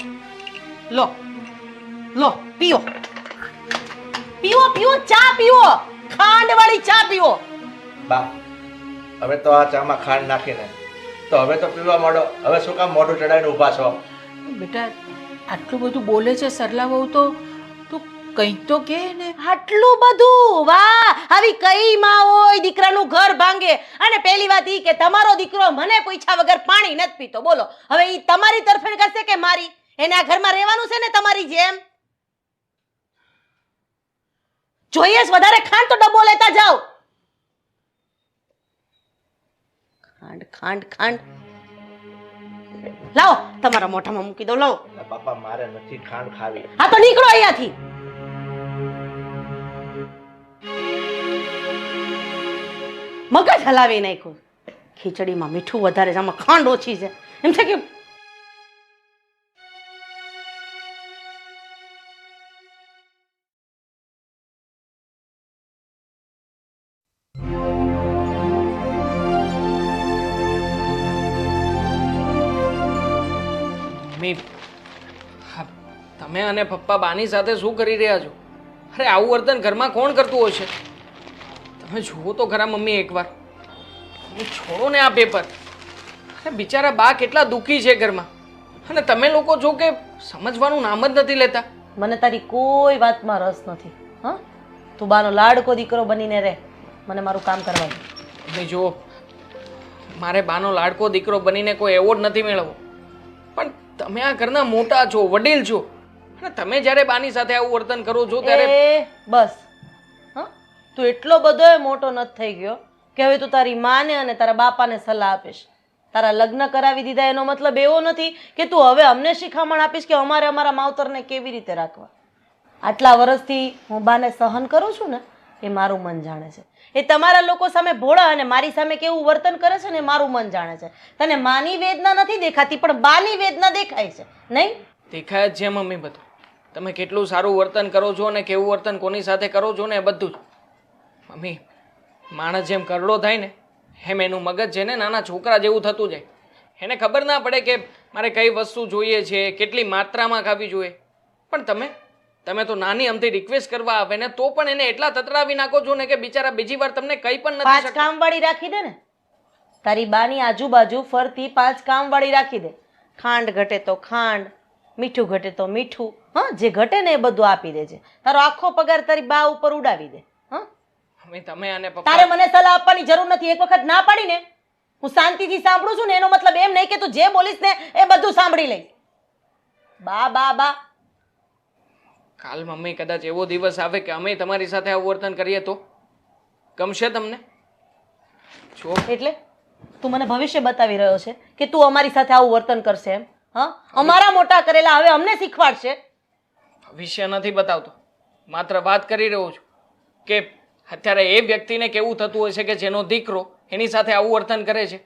પીઓ ચા પીવો, ખાંડ વાળી ચા પીવો. બા, હવે તો આ ચામાં ખાંડ નાખીને તો હવે તો પીવા માંડો. હવે શું કામ મોઢું ચડાવીને ઊભા છો? બેટા આટલું બધું બોલે છે સરલા બહુ, તો તું કંઈક તો કહે ને. આટલું બધું? વાહ, આવી કઈ માં હોય દીકરાનું ઘર ભાંગે? અને પહેલી વાત ઈ કે તમારો દીકરો મને પૂછ્યા વગર પાણી નથી પીતો. બોલો હવે ઈ તમારી તરફેણ કરશે કે મારી? એને આ ઘરમાં રહેવાનું છે ને તમારી જેમ. જોઈએ જ વધારે ખાંડ તો ડબ્બો લેતા જાઓ. ખાંડ લાવો, તમારા મોઢામાં મૂકી દો. લાવો. બાપા, મારે નથી ખાંડ ખાવી. હા તો નીકળો અહીંયાથી. મગજ હલાવી નાખ્યું. ખીચડીમાં મીઠું વધારે છે, આમાં ખાંડ ઓછી છે. એમ છે કે તમે અને પપ્પા બાની સાથે શું કરી રહ્યા છો? અરે આવું વર્તન ઘરમાં કોણ કરતું હશે? તમે જુઓ તો ખરા મમ્મી એકવાર. છોડો ને આ પેપર. અરે બિચારા બા કેટલા દુઃખી છે ઘરમાં, અને તમે લોકો જો કે સમજવાનું નામ જ નથી લેતા. મને તારી કોઈ વાતમાં રસ નથી. હા, તું બાનો લાડકો દીકરો બનીને રહે, મને મારું કામ કરવા દે. જો મારે બાનો લાડકો દીકરો બનીને કોઈ એવોર્ડ નથી મેળવવો, પણ તમે આ ઘરના મોટા છો, વડીલ છો, અને તમે જ્યારે બાની સાથે આવું વર્તન કરો છો ત્યારે બસ. હા, તું એટલો બધો મોટો નથી થઈ ગયો કે હવે તું તારી માને અને તારા બાપાને સલાહ આપીશ. તારા લગ્ન કરાવી દીધા એનો મતલબ એવો નથી કે તું હવે અમને શિખામણ આપીશ કે અમારે અમારા માવતરને કેવી રીતે રાખવા. આટલા વર્ષથી હું બાને સહન કરું છું ને એ મારું મન જાણે છે. એ તમારા લોકો સામે ભોળા અને મારી સામે કેવું વર્તન કરે છે ને એ મારું મન જાણે છે. તને માની વેદના નથી દેખાતી પણ બાની વેદના દેખાય છે નહીં? દેખાય જ છે મમ્મી બધું. તમે કેટલું સારું વર્તન કરો છો અને કેવું વર્તન કોની સાથે કરો છો ને એ બધું જ. મમ્મી, માણસ જેમ કરડો થાય ને એમ એનું મગજ છે ને નાના છોકરા જેવું થતું જાય. એને ખબર ના પડે કે મારે કઈ વસ્તુ જોઈએ છે, કેટલી માત્રામાં ખાવી જોઈએ. પણ તમે તો નાની અમથી રિક્વેસ્ટ કરવા આવે ને તો પણ એને એટલા તતરાવી નાખો છો ને કે બિચારા બીજી વાર તમને કઈ પણ નથી પાંચ શકતા. કામવાળી રાખી દે ને, તારી બાની આજુબાજુ ફરતી 5 કામવાળી રાખી દે. ખાંડ ઘટે તો ખાંડ, મીઠું ઘટે તો મીઠું, હા જે ઘટે ને એ બધું આપી દેજે. તારો આખો પગાર તારી બા ઉપર ઉડાવી દે. હા મમ્મી તમે અને તારે પપ્પા મને સલાહ આપવાની જરૂર નથી. એક વખત ના પાડી ને હું શાંતિથી સાંભળું છું ને એનો મતલબ એમ નહીં કે તું જે બોલીશ ને એ બધું સાંભળી લઈશ. બા બા બા કાલ મમ્મી કદાચ એવો દિવસ આવે કે અમે તમારી સાથે આવું વર્તન કરીએ તો ગમશે તમને? જો એટલે તું મને ભવિષ્ય બતાવી રહ્યો છે કે તું અમારી સાથે આવું વર્તન કરશે એમ? હા અમારા મોટા કરેલા હવે અમને શીખવાડશે? ભવિષ્ય નથી બતાવતો, માત્ર વાત કરી રહ્યો છું કે અત્યારે એ વ્યક્તિને કેવું થતું હશે કે જેનો દીકરો એની સાથે આવું વર્તન કરે છે.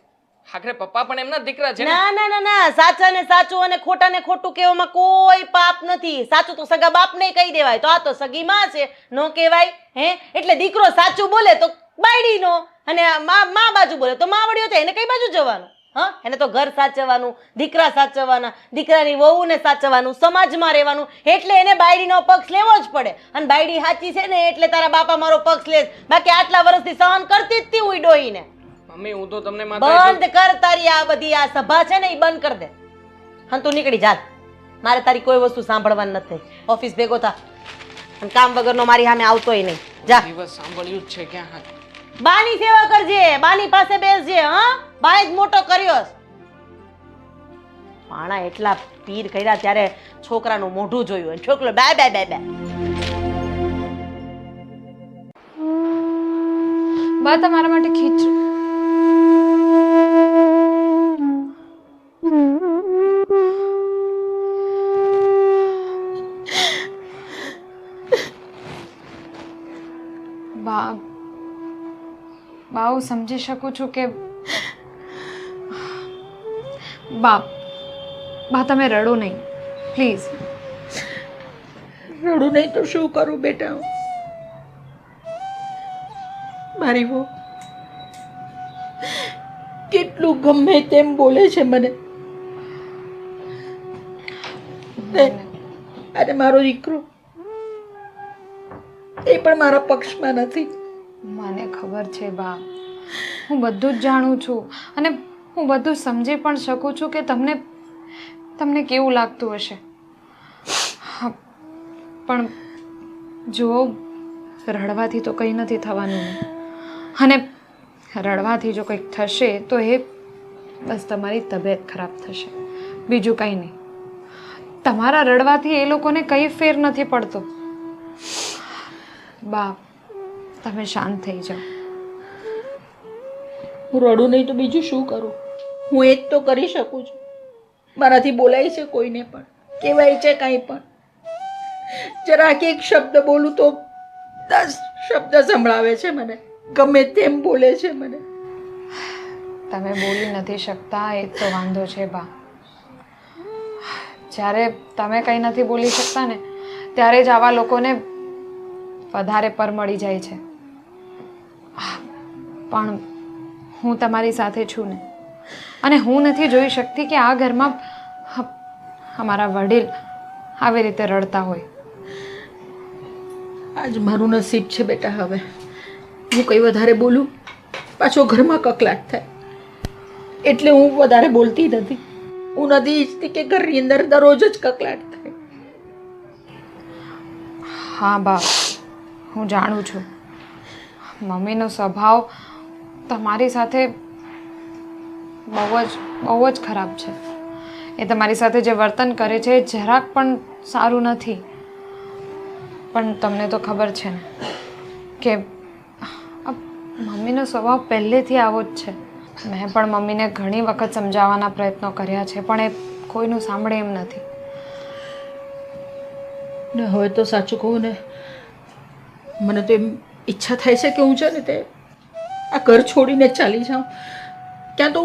આખરે પપ્પા પણ એમના દીકરા છે ને. ના ના ના ના, સાચા ને સાચું અને ખોટા ને ખોટું કહેવામાં કોઈ પાપ નથી. સાચું તો સગા બાપને કહી દેવાય, તો આ તો સગી માં છે, નો કહેવાય. હે એટલે દીકરો સાચું બોલે તો બાયડીનો, અને મા બાજુ બોલે તો માવડીઓ તો એને કઈ બાજુ જવાનું? હા એને તો ઘર સાચવવાનું, દીકરા સાચવવાના, દીકરાની વહુને સાચવવાનું, સમાજમાં રહેવાનું, એટલે એને બાયડીનો પક્ષ લેવો જ પડે. અને બાયડી સાચી છે ને એટલે તારા બાપા મારો પક્ષ લે, બાકી આટલા વર્ષથી સહન કરતી જ હતી હું ડોહીને. મમ્મી હું તો તમને માત્ર બંધ કર તારી આ બધી આ સભા છે ને એ બંધ કર દે. હા તું નીકળી જા, મારે તારી કોઈ વસ્તુ સાંભળવાની નથી. ઓફિસ ભેગો થા અને કામ વગરનો મારી સામે આવતોય નહીં. જા. દિવસ સાંભળ્યું જ છે ક્યાં હા. બાની સેવા કરજે, બાની પાસે બેસજે. હા બાએ જ મોટો કર્યો. પાણા એટલા પીર કર્યા ત્યારે છોકરાનું મોઢું જોયું, છોકરો બે બે બે બે. બા તમારા માટે ખીચડી. બા હું સમજી શકું છું કે બા તમે રડો નહીં પ્લીઝ. રડું નહીં તો શું કરું બેટા? મારી વહુ કેટલું ગમે તેમ બોલે છે મને, અને મારો દીકરો એ પણ મારા પક્ષમાં નથી. મને ખબર છે બા, હું બધું જ જાણું છું અને હું બધું સમજી પણ શકું છું કે તમને કેવું લાગતું હશે. પણ જો રડવાથી તો કંઈ નથી થવાનું, અને રડવાથી જો કંઈક થશે તો એ બસ તમારી તબિયત ખરાબ થશે, બીજું કંઈ નહીં. તમારા રડવાથી એ લોકોને કંઈ ફેર નથી પડતો. બા તમે શાંત થઈ જાઓ. હું રડું નહીં તો બીજું શું કરું? હું એ જ તો કરી શકું છું. મારાથી બોલાય છે કોઈને પણ, કહેવાય છે કાંઈ પણ. જરાક એક શબ્દ બોલું તો 10 શબ્દ સંભળાવે છે મને, ગમે તેમ બોલે છે મને. તમે બોલી નથી શકતા એ તો વાંધો છે બા. જ્યારે તમે કંઈ નથી બોલી શકતા ને ત્યારે જ આવા લોકોને વધારે પર મળી જાય છે. પણ હું તમારી સાથે છું ને, અને હું નથી જોઈ શકતી કે આ ઘરમાં અમારા વડીલ આવી રીતે રડતા હોય. આજ મારું નસીબ છે બેટા. હવે હું કંઈ વધારે બોલું પાછો ઘરમાં કકલાટ થાય, એટલે હું વધારે બોલતી નથી. હું નથી ઈચ્છતી કે ઘરની અંદર દરરોજ જ કકલાટ થાય. હા બા હું જાણું છું, મમ્મીનો સ્વભાવ તમારી સાથે બહુ જ ખરાબ છે. એ તમારી સાથે જે વર્તન કરે છે એ જરાક પણ સારું નથી. પણ તમને તો ખબર છે ને કે મમ્મીનો સ્વભાવ પહેલેથી આવો જ છે. મેં પણ મમ્મીને ઘણી વખત સમજાવવાના પ્રયત્નો કર્યા છે, પણ એ કોઈનું સાંભળે એમ નથી. ને હવે તો સાચું કહું ને, મને તો એમ ઈચ્છા થાય છે કે હું છે ને તે આ ઘર છોડીને ચાલી જાઉં, ક્યાં તો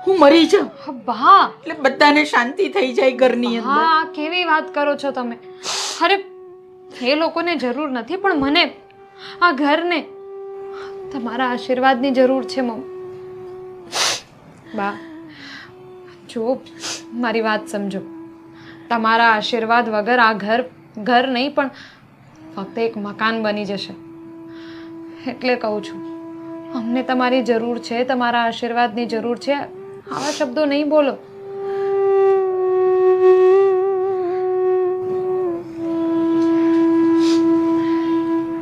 હું મરી જાઉં. બા એટલે બધાને શાંતિ થઈ જાય ઘરની અંદર. હા કેવી વાત કરો છો તમે? અરે એ લોકોને જરૂર નથી, પણ મને આ ઘરને તમારા આશીર્વાદની જરૂર છે મમ્મી. બા જો મારી વાત સમજો, તમારા આશીર્વાદ વગર આ ઘર ઘર નહીં પણ ફક્ત એક મકાન બની જશે. એટલે કહું છું, અમને તમારી જરૂર છે, તમારા આશીર્વાદની જરૂર છે. આવા શબ્દો નહીં બોલો.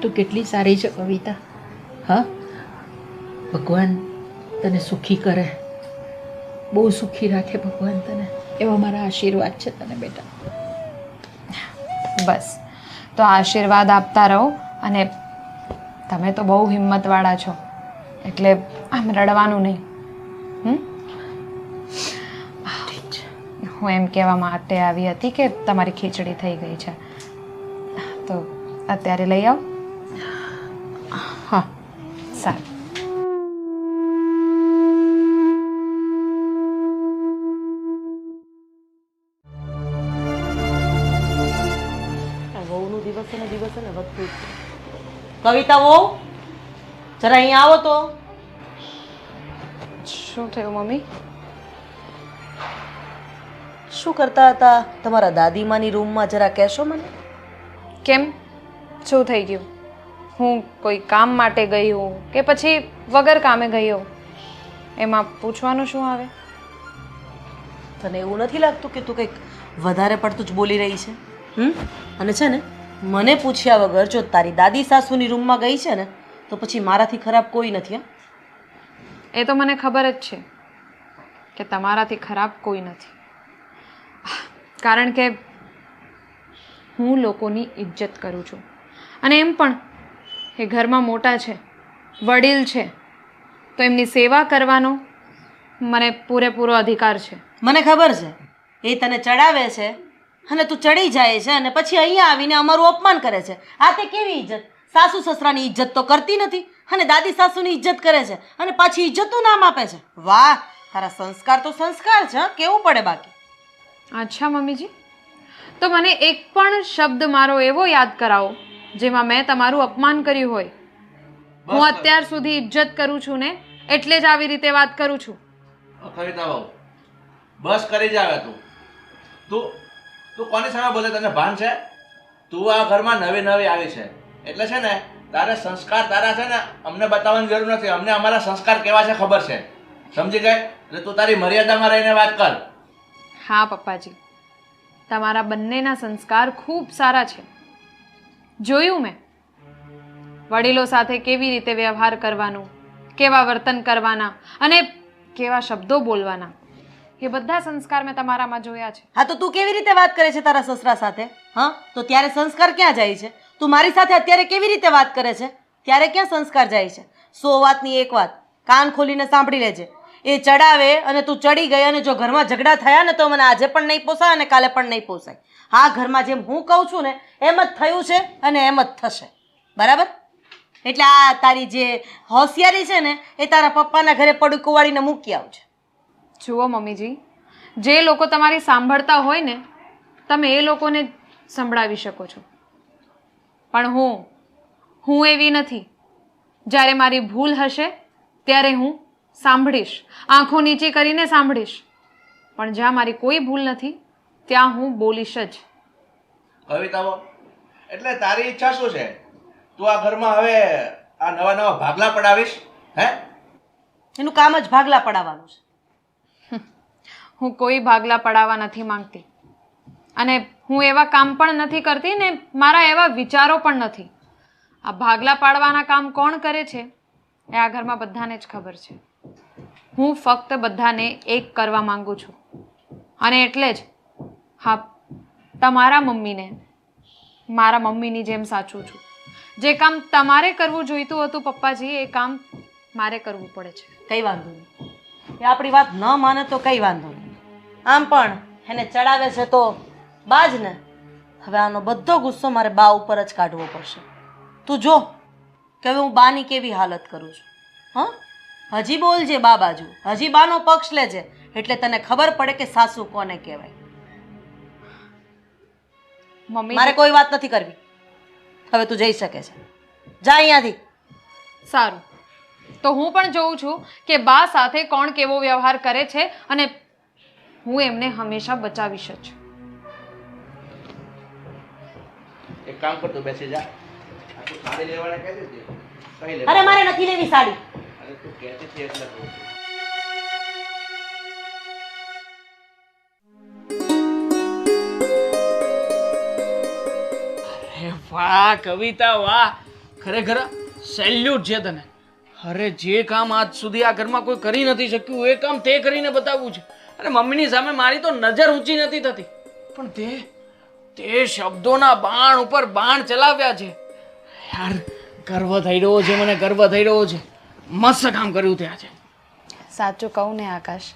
તું કેટલી સારી છે કવિતા. હા, ભગવાન તને સુખી કરે, બહુ સુખી રાખે ભગવાન તને, એવા મારા આશીર્વાદ છે તને બેટા. બસ તો આશીર્વાદ આપતા રહો. અને તમે તો બહુ હિંમતવાળા છો, એટલે આમ રડવાનું નહીં. હું એમ કહેવા માટે આવી હતી કે તમારી ખીચડી થઈ ગઈ છે, તો અત્યારે લઈ આવો. હા, સારું. વહુનું દિવસે ને વધતું જ છે. કવિતા વહુ જરા અહીંયા આવો તો. શું થયું મમ્મી? શું કરતા હતા તમારા દાદીમાની રૂમમાં જરા કહેશો મને? કેમ, શું થઈ ગયું? હું કોઈ કામ માટે ગઈ હોઉં કે પછી વગર કામે ગઈ હોઉં, એમાં પૂછવાનું શું આવે? તને એવું નથી લાગતું કે તું કંઈક વધારે પડતું જ બોલી રહી છે? અને છે ને, મને પૂછ્યા વગર જો તારી દાદી સાસુની રૂમમાં ગઈ છે ને, તો પછી મારાથી ખરાબ કોઈ નથી. એ તો મને ખબર જ છે કે તમારાથી ખરાબ કોઈ નથી, કારણ કે હું લોકોની ઇજ્જત કરું છું. અને એમ પણ એ ઘરમાં મોટા છે, વડીલ છે, તો એમની સેવા કરવાનો મને પૂરેપૂરો અધિકાર છે. મને ખબર છે એ તને ચડાવે છે અને તું ચડી જાય છે અને પછી અહીંયા આવીને અમારું અપમાન કરે છે. આ તે કેવી ઇજ્જત? સાસુ સસરાની ઇજ્જત તો કરતી નથી અને દાદી સાસુની ઇજ્જત કરે છે અને પાછી ઇજ્જતનું નામ આપે છે. વાહ, તારા સંસ્કાર તો સંસ્કાર છે, કેવું પડે બાકી. અચ્છા મમ્મીજી, તો મને એક પણ શબ્દ મારો એવો યાદ કરાવો જેમાં મેં તમારું અપમાન કર્યું હોય. હું અત્યાર સુધી ઇજ્જત કરું છું ને, એટલે જ આવી રીતે વાત કરું છું. કવિતા બહુ બસ કરી જ આવે. તું કોની સામે બોલે, તને ભાન છે? તું આ ઘરમાં નવી આવી છે એટલે છે ને તારે સંસ્કાર તારા છે ને અમને બતાવવાની જરૂર નથી. અમને અમારા સંસ્કાર કેવા છે ખબર છે, સમજી ગઈ? એટલે તું તારી મર્યાદામાં રહીને વાત કર. હા પપ્પાજી, તમારા બંનેના સંસ્કાર ખૂબ સારા છે. જોયું મેં વડીલો સાથે કેવી રીતે વ્યવહાર કરવાનું, કેવા વર્તન કરવાના અને કેવા શબ્દો બોલવાના, એ બધા સંસ્કાર મેં તમારામાં જોયા છે. હા, તો તું કેવી રીતે વાત કરે છે તારા સસરા સાથે? હા, તો ત્યારે સંસ્કાર ક્યાં જાય છે? તું મારી સાથે અત્યારે કેવી રીતે વાત કરે છે, ત્યારે ક્યાં સંસ્કાર જાય છે? 100 વાતની એક વાત કાન ખોલીને સાંભળી લેજે. એ ચડાવે અને તું ચડી ગઈ અને જો ઘરમાં ઝઘડા થયા ને તો મને આજે પણ નહીં પોસાય અને કાલે પણ નહીં પોસાય. આ ઘરમાં જેમ હું કહું છું ને એમ જ થયું છે અને એમ જ થશે, બરાબર? એટલે આ તારી જે હોશિયારી છે ને એ તારા પપ્પાના ઘરે પડકું વાળીને મૂકી આવજે. જુઓ મમ્મીજી, જે લોકો તમારી સાંભળતા હોય ને તમે એ લોકોને સંભળાવી શકો છો, પણ હું એવી નથી. જ્યારે મારી ભૂલ હશે ત્યારે હું સાંભળીશ, આંખો નીચી કરીને સાંભળીશ, પણ જ્યાં મારી કોઈ ભૂલ નથી ત્યાં હું બોલીશ જ. કવિતાઓ, એટલે તારી ઈચ્છા શું છે? તું આ ઘરમાં હવે આ નવા ભાગલા પડાવીશ? હે, એનું કામ જ ભાગલા પડાવવાનું છે. હું કોઈ ભાગલા પડાવવા નથી માંગતી અને હું એવા કામ પણ નથી કરતી ને મારા એવા વિચારો પણ નથી. આ ભાગલા પાડવાના કામ કોણ કરે છે એ આ ઘરમાં બધાને જ ખબર છે. હું ફક્ત બધાને એક કરવા માંગુ છું અને એટલે જ હા, તમારા મમ્મીને મારા મમ્મીની જેમ સાચું છું. જે કામ તમારે કરવું જોઈતું હતું પપ્પાજી, એ કામ મારે કરવું પડે છે. કઈ વાંધો નહીં, એ આપણી વાત ન માને તો કઈ વાંધો નહીં. આમ પણ એને ચડાવે છે તો બાજ ને. હવે આનો બધો ગુસ્સો મારે બા ઉપર જ કાઢવો પડશે. તું જો કે હવે હું બાની કેવી હાલત કરું છું. હા, હજી બોલજે બા બાજુ, હજી બાનો પક્ષ લેજે, એટલે તને ખબર પડે કે સાસુ કોને કહેવાય. મમ્મી, મારે કોઈ વાત નથી કરવી. હવે તું જઈ શકે છે, જા અહીંયાથી. સારું, તો હું પણ જોઉં છું કે બા સાથે કોણ કેવો વ્યવહાર કરે છે અને હું એમને હંમેશા બચાવીશ જ. કામ કરતો બેસી જા આ તું સાડી લેવાને કહી દેજે કઈ લે અરે મારે નથી લેવી સાડી. અરે તું કહેતી હતી એટલે કહું છું. અરે વાહ કવિતા વાહ, ખરેખર સેલ્યુટ છે તને. અરે જે કામ આજ સુધી આ ઘરમાં કોઈ કરી નથી શક્યું એ કામ તે કરીને બતાવવું છે. અરે મમ્મીની સામે મારી તો નજર ઊંચી નથી થતી, પણ તે શબ્દોના બાણ ઉપર બાણ ચલાવ્યા છે. યાર ગર્વ થઈ રહ્યો છે, મને ગર્વ થઈ રહ્યો છે. મસ્ત કામ કર્યું તે આજે. સાચું કહું ને આકાશ,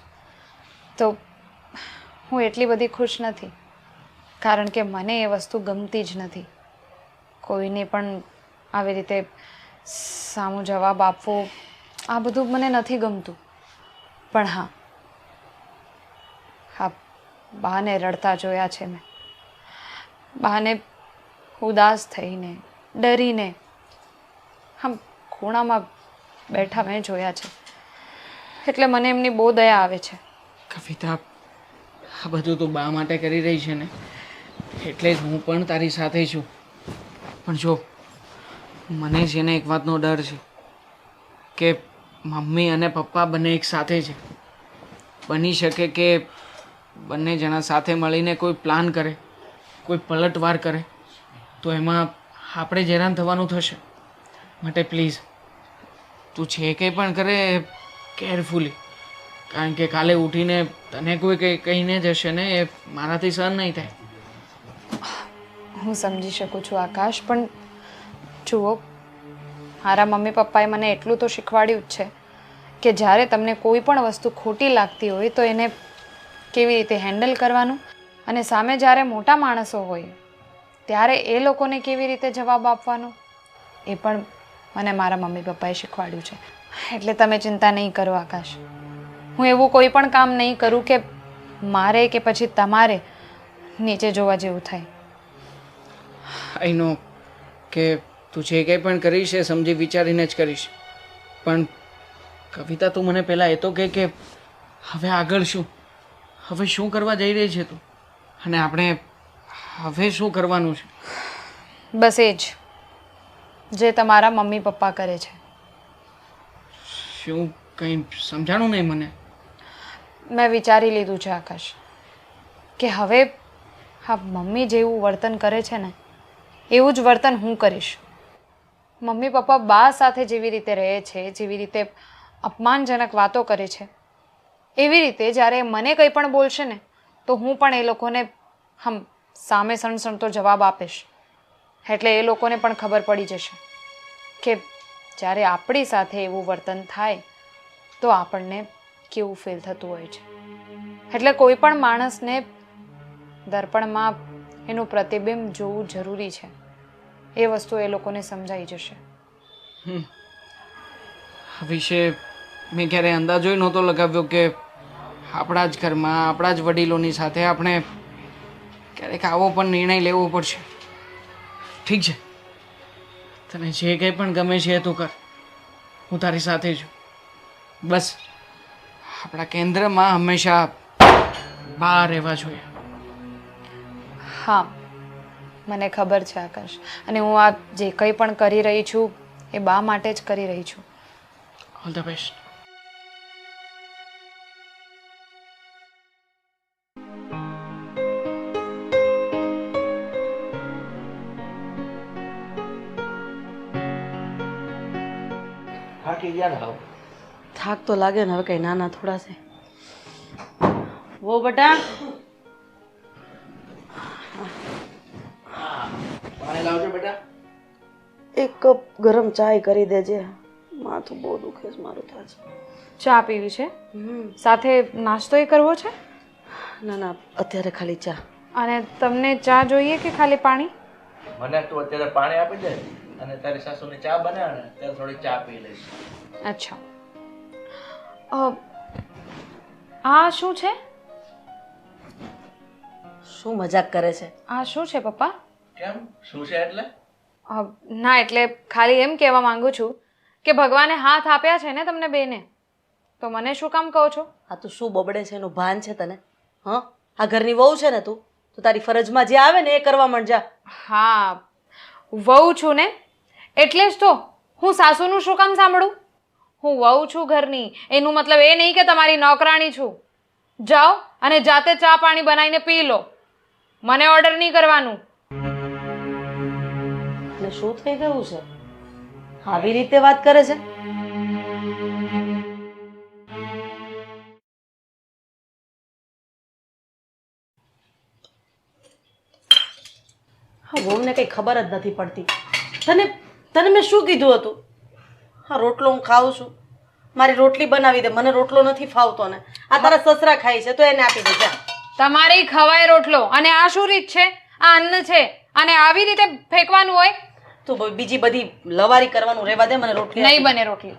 તો હું એટલી બધી ખુશ નથી, કારણ કે મને એ વસ્તુ ગમતી જ નથી. કોઈને પણ આવી રીતે સામું જવાબ આપવો, આ બધું મને નથી ગમતું. પણ હા, બાને રડતા જોયા છે મેં. બાને ઉદાસ થઈને, ડરીને આમ ખૂણામાં બેઠા મેં જોયા છે. એટલે મને એમની બહુ દયા આવે છે. કવિતા, આ બધું તું બા માટે કરી રહી છે ને, એટલે જ હું પણ તારી સાથે છું. પણ જો મને છે ને એક વાતનો ડર છે કે મમ્મી અને પપ્પા બંને એક સાથે છે. બની શકે કે બંને જણા સાથે મળીને કોઈ પ્લાન કરે, કોઈ પલટવાર કરે, તો એમાં આપણે જ હેરાન થવાનું થશે. માટે પ્લીઝ તું જે કંઈ પણ કરે કેરફુલી, કારણ કે કાલે ઉઠીને તને કોઈ કંઈ કહીને જશે ને એ મારાથી સહન નહીં થાય. હું સમજી શકું છું આકાશ, પણ જુઓ, મારા મમ્મી પપ્પાએ મને એટલું તો શીખવાડ્યું જ છે કે જ્યારે તમને કોઈ પણ વસ્તુ ખોટી લાગતી હોય તો એને કેવી રીતે હેન્ડલ કરવાનું, અને સામે જ્યારે મોટા માણસો હોય ત્યારે એ લોકોને કેવી રીતે જવાબ આપવાનો, એ પણ મને મારા મમ્મી પપ્પાએ શીખવાડ્યું છે. એટલે તમે ચિંતા નહીં કરો આકાશ. હું એવું કોઈ પણ કામ નહીં કરું કે મારે કે પછી તમારે નીચે જોવા જેવું થાય. આઈ નો કે તું જે કંઈ પણ કરીશ એ સમજી વિચારીને જ કરીશ, પણ કવિતા તું મને પહેલાં એ તો કે હવે આગળ શું, હવે શું કરવા જઈ રહી છે તું, અને આપણે હવે શું કરવાનું છે? બસ એ જ જે તમારા મમ્મી પપ્પા કરે છે. શું કંઈ સમજાણું નહીં મને. મેં વિચારી લીધું છે આકાશ કે હવે હા, મમ્મી જેવું વર્તન કરે છે ને એવું જ વર્તન હું કરીશ. મમ્મી પપ્પા બા સાથે જેવી રીતે રહે છે, જેવી રીતે અપમાનજનક વાતો કરે છે, એવી રીતે જ્યારે મને કંઈ પણ બોલશે ને તો હું પણ એ લોકોને સામે સણસણતો જવાબ આપીશ. એટલે એ લોકોને પણ ખબર પડી જશે કે જ્યારે આપણી સાથે એવું વર્તન થાય તો આપણને કેવું ફીલ થતું હોય છે. એટલે કોઈ પણ માણસને દર્પણમાં એનું પ્રતિબિંબ જોવું જરૂરી છે. એ વસ્તુ એ લોકોને સમજાઈ જશે. આ વિશે મેં ક્યારેય અંદાજો નહોતો લગાવ્યો કે આપણા જ ઘરમાં આપણા જ વડીલોની સાથે આપણે ક્યારેક આવો પણ નિર્ણય લેવો પડશે. ઠીક છે, તને જે કંઈ પણ ગમે છે એ તું કર, હું તારી સાથે છું. બસ આપણા કેન્દ્રમાં હંમેશા બા રહેવા જોઈએ. હા, મને ખબર છે આકાશ, અને હું આ જે કંઈ પણ કરી રહી છું એ બા માટે જ કરી રહી છું. All the best. થાકી ગયા ને હવે? થાક તો લાગે ને, હવે કઈ નાના થોડા છે. વો બેટા, પાણી લાવજો બેટા. એક કપ ગરમ ચાય કરી દેજે, માથું બહુ દુખે છે મારું તો આજે. ચા પીવી છે? સાથે નાસ્તો એ કરવો છે? ના ના, અત્યારે ખાલી ચા. અને તમને ચા જોઈએ કે ખાલી પાણી? મને તું અત્યારે પાણી આપી દે, અને તારી સાસુની ચા બનાવે ને ત્યારે થોડી ચા પી લઈશ. અચ્છા. આ શું છે? શું મજાક કરે છે? આ શું છે પપ્પા? કેમ, શું છે એટલે? ના, એટલે ખાલી એમ કહેવા માંગુ છું કે ભગવાને હાથ આપ્યા છે ને તમને બેને, તો મને શું કામ કહો છો? આ તું શું બબડે છે એનું ભાન છે તને? હા, આ ઘરની વહુ છે ને તું, તો તારી ફરજમાં જે આવે ને એ કરવા માંડ જા. હા, વહુ છું ને એટલે જ તો હું સાસુનું શું કામ સાંભળું? હું વહુ છું ઘરની, એનું મતલબ એ નહીં કે તમારી નોકરાણી છું. જાઓ અને જાતે ચા પાણી બનાવીને પી લો, મને ઓર્ડર નહીં કરવાનું. એટલે શું થઈ ગયું છે? આવી રીતે વાત કરે છે? હા, વહુને કઈ ખબર જ નથી પડતી. તને તને મેં શું કીધું હતું? હા, રોટલો હું ખાઉં છું, મારી રોટલી બનાવી દે, મને રોટલો નથી ફાવતો ને. આ તારા સસરા ખાય છે તો એને આપી દે જા. તમારી ખવાય રોટલો, અને આ શું રીત છે? આ અન્ન છે અને આવી રીતે ફેંકવાનું હોય? તું બીજી બધી લવારી કરવાનું રહેવા દે, મને રોટલી નહીં બને રોટલી,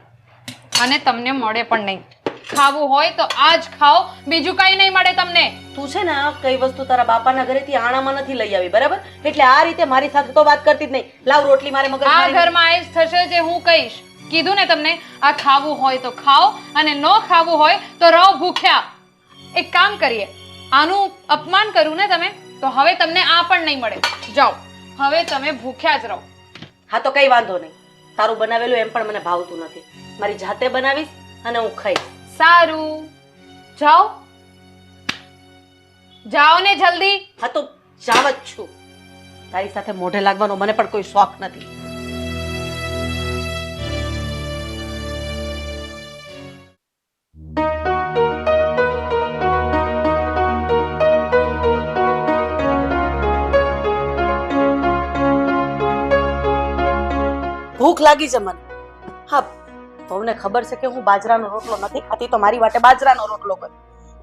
અને તમને મળે પણ નહીં. ખાવું હોય તો આજ ખાઓ, બીજું કઈ નહીં મળે તમને. તું છે ને આ કઈ વસ્તુ તારા બાપાના ઘરેથી આણામાં નથી લઈ આવી, બરાબર? એટલે આ રીતે મારી સાથે તો વાત કરતી જ નહીં. લાવ રોટલી, મારે મગજ આ ઘરમાં આજ થશે જે હું કહીશ. કીધું ને તમને, આ ખાવું હોય તો ખાઓ અને ન ખાવું હોય તો રહો ભૂખ્યા. એક કામ કરીએ, આનું અપમાન કરું ને તમે તો હવે તમને આ પણ નહીં મળે. જાઓ, હવે તમે ભૂખ્યા જ રહો. હા તો કઈ વાંધો નહીં, તારું બનાવેલું એમ પણ મને ભાવતું નથી. મારી જાતે બનાવીશ અને હું ખાઈશ. સારું, જાઓ જાઓ ને જલ્દી. હા તો જાવ જ છું, તારી સાથે મોઢે લાગવાનો મને પણ કોઈ શોખ નથી. ભૂખ લાગી છે મને. હા, તમને ખબર છે કે હું બાજરાનો રોટલો નથી ખાતી, તો મારી માટે બાજરાનો રોટલો કર.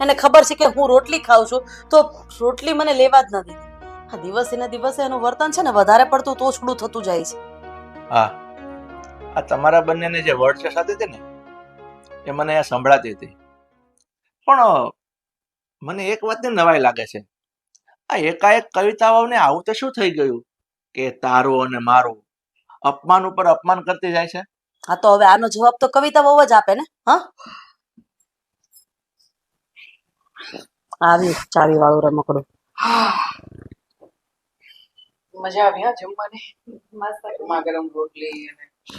એને ખબર છે કે હું રોટલી ખાઉં છું તો રોટલી મને લેવા જ નથી. આ દિવસે ને દિવસે એનું વર્તન છે ને વધારે પડતું તોછડું થતું જાય છે. હા, આ તમારા બંનેને જે વર્ડ સાથે છે ને એ મને અહીંયા સંભળાતી હતી, પણ મને એક વાતની નવાઈ લાગે છે. આ એકાએક કવિતાઓને આવું તો શું થઈ ગયું કે તારું અને મારું અપમાન ઉપર અપમાન કરતી જાય છે? હા તો હવે આનો જવાબ તો કવિતા બહુ જ આપે ને. હા, આવી ચાવી વાળું રમકડું. મજા આવી હા જમવાની, મસ્ત ગરમા ગરમ રોટલી.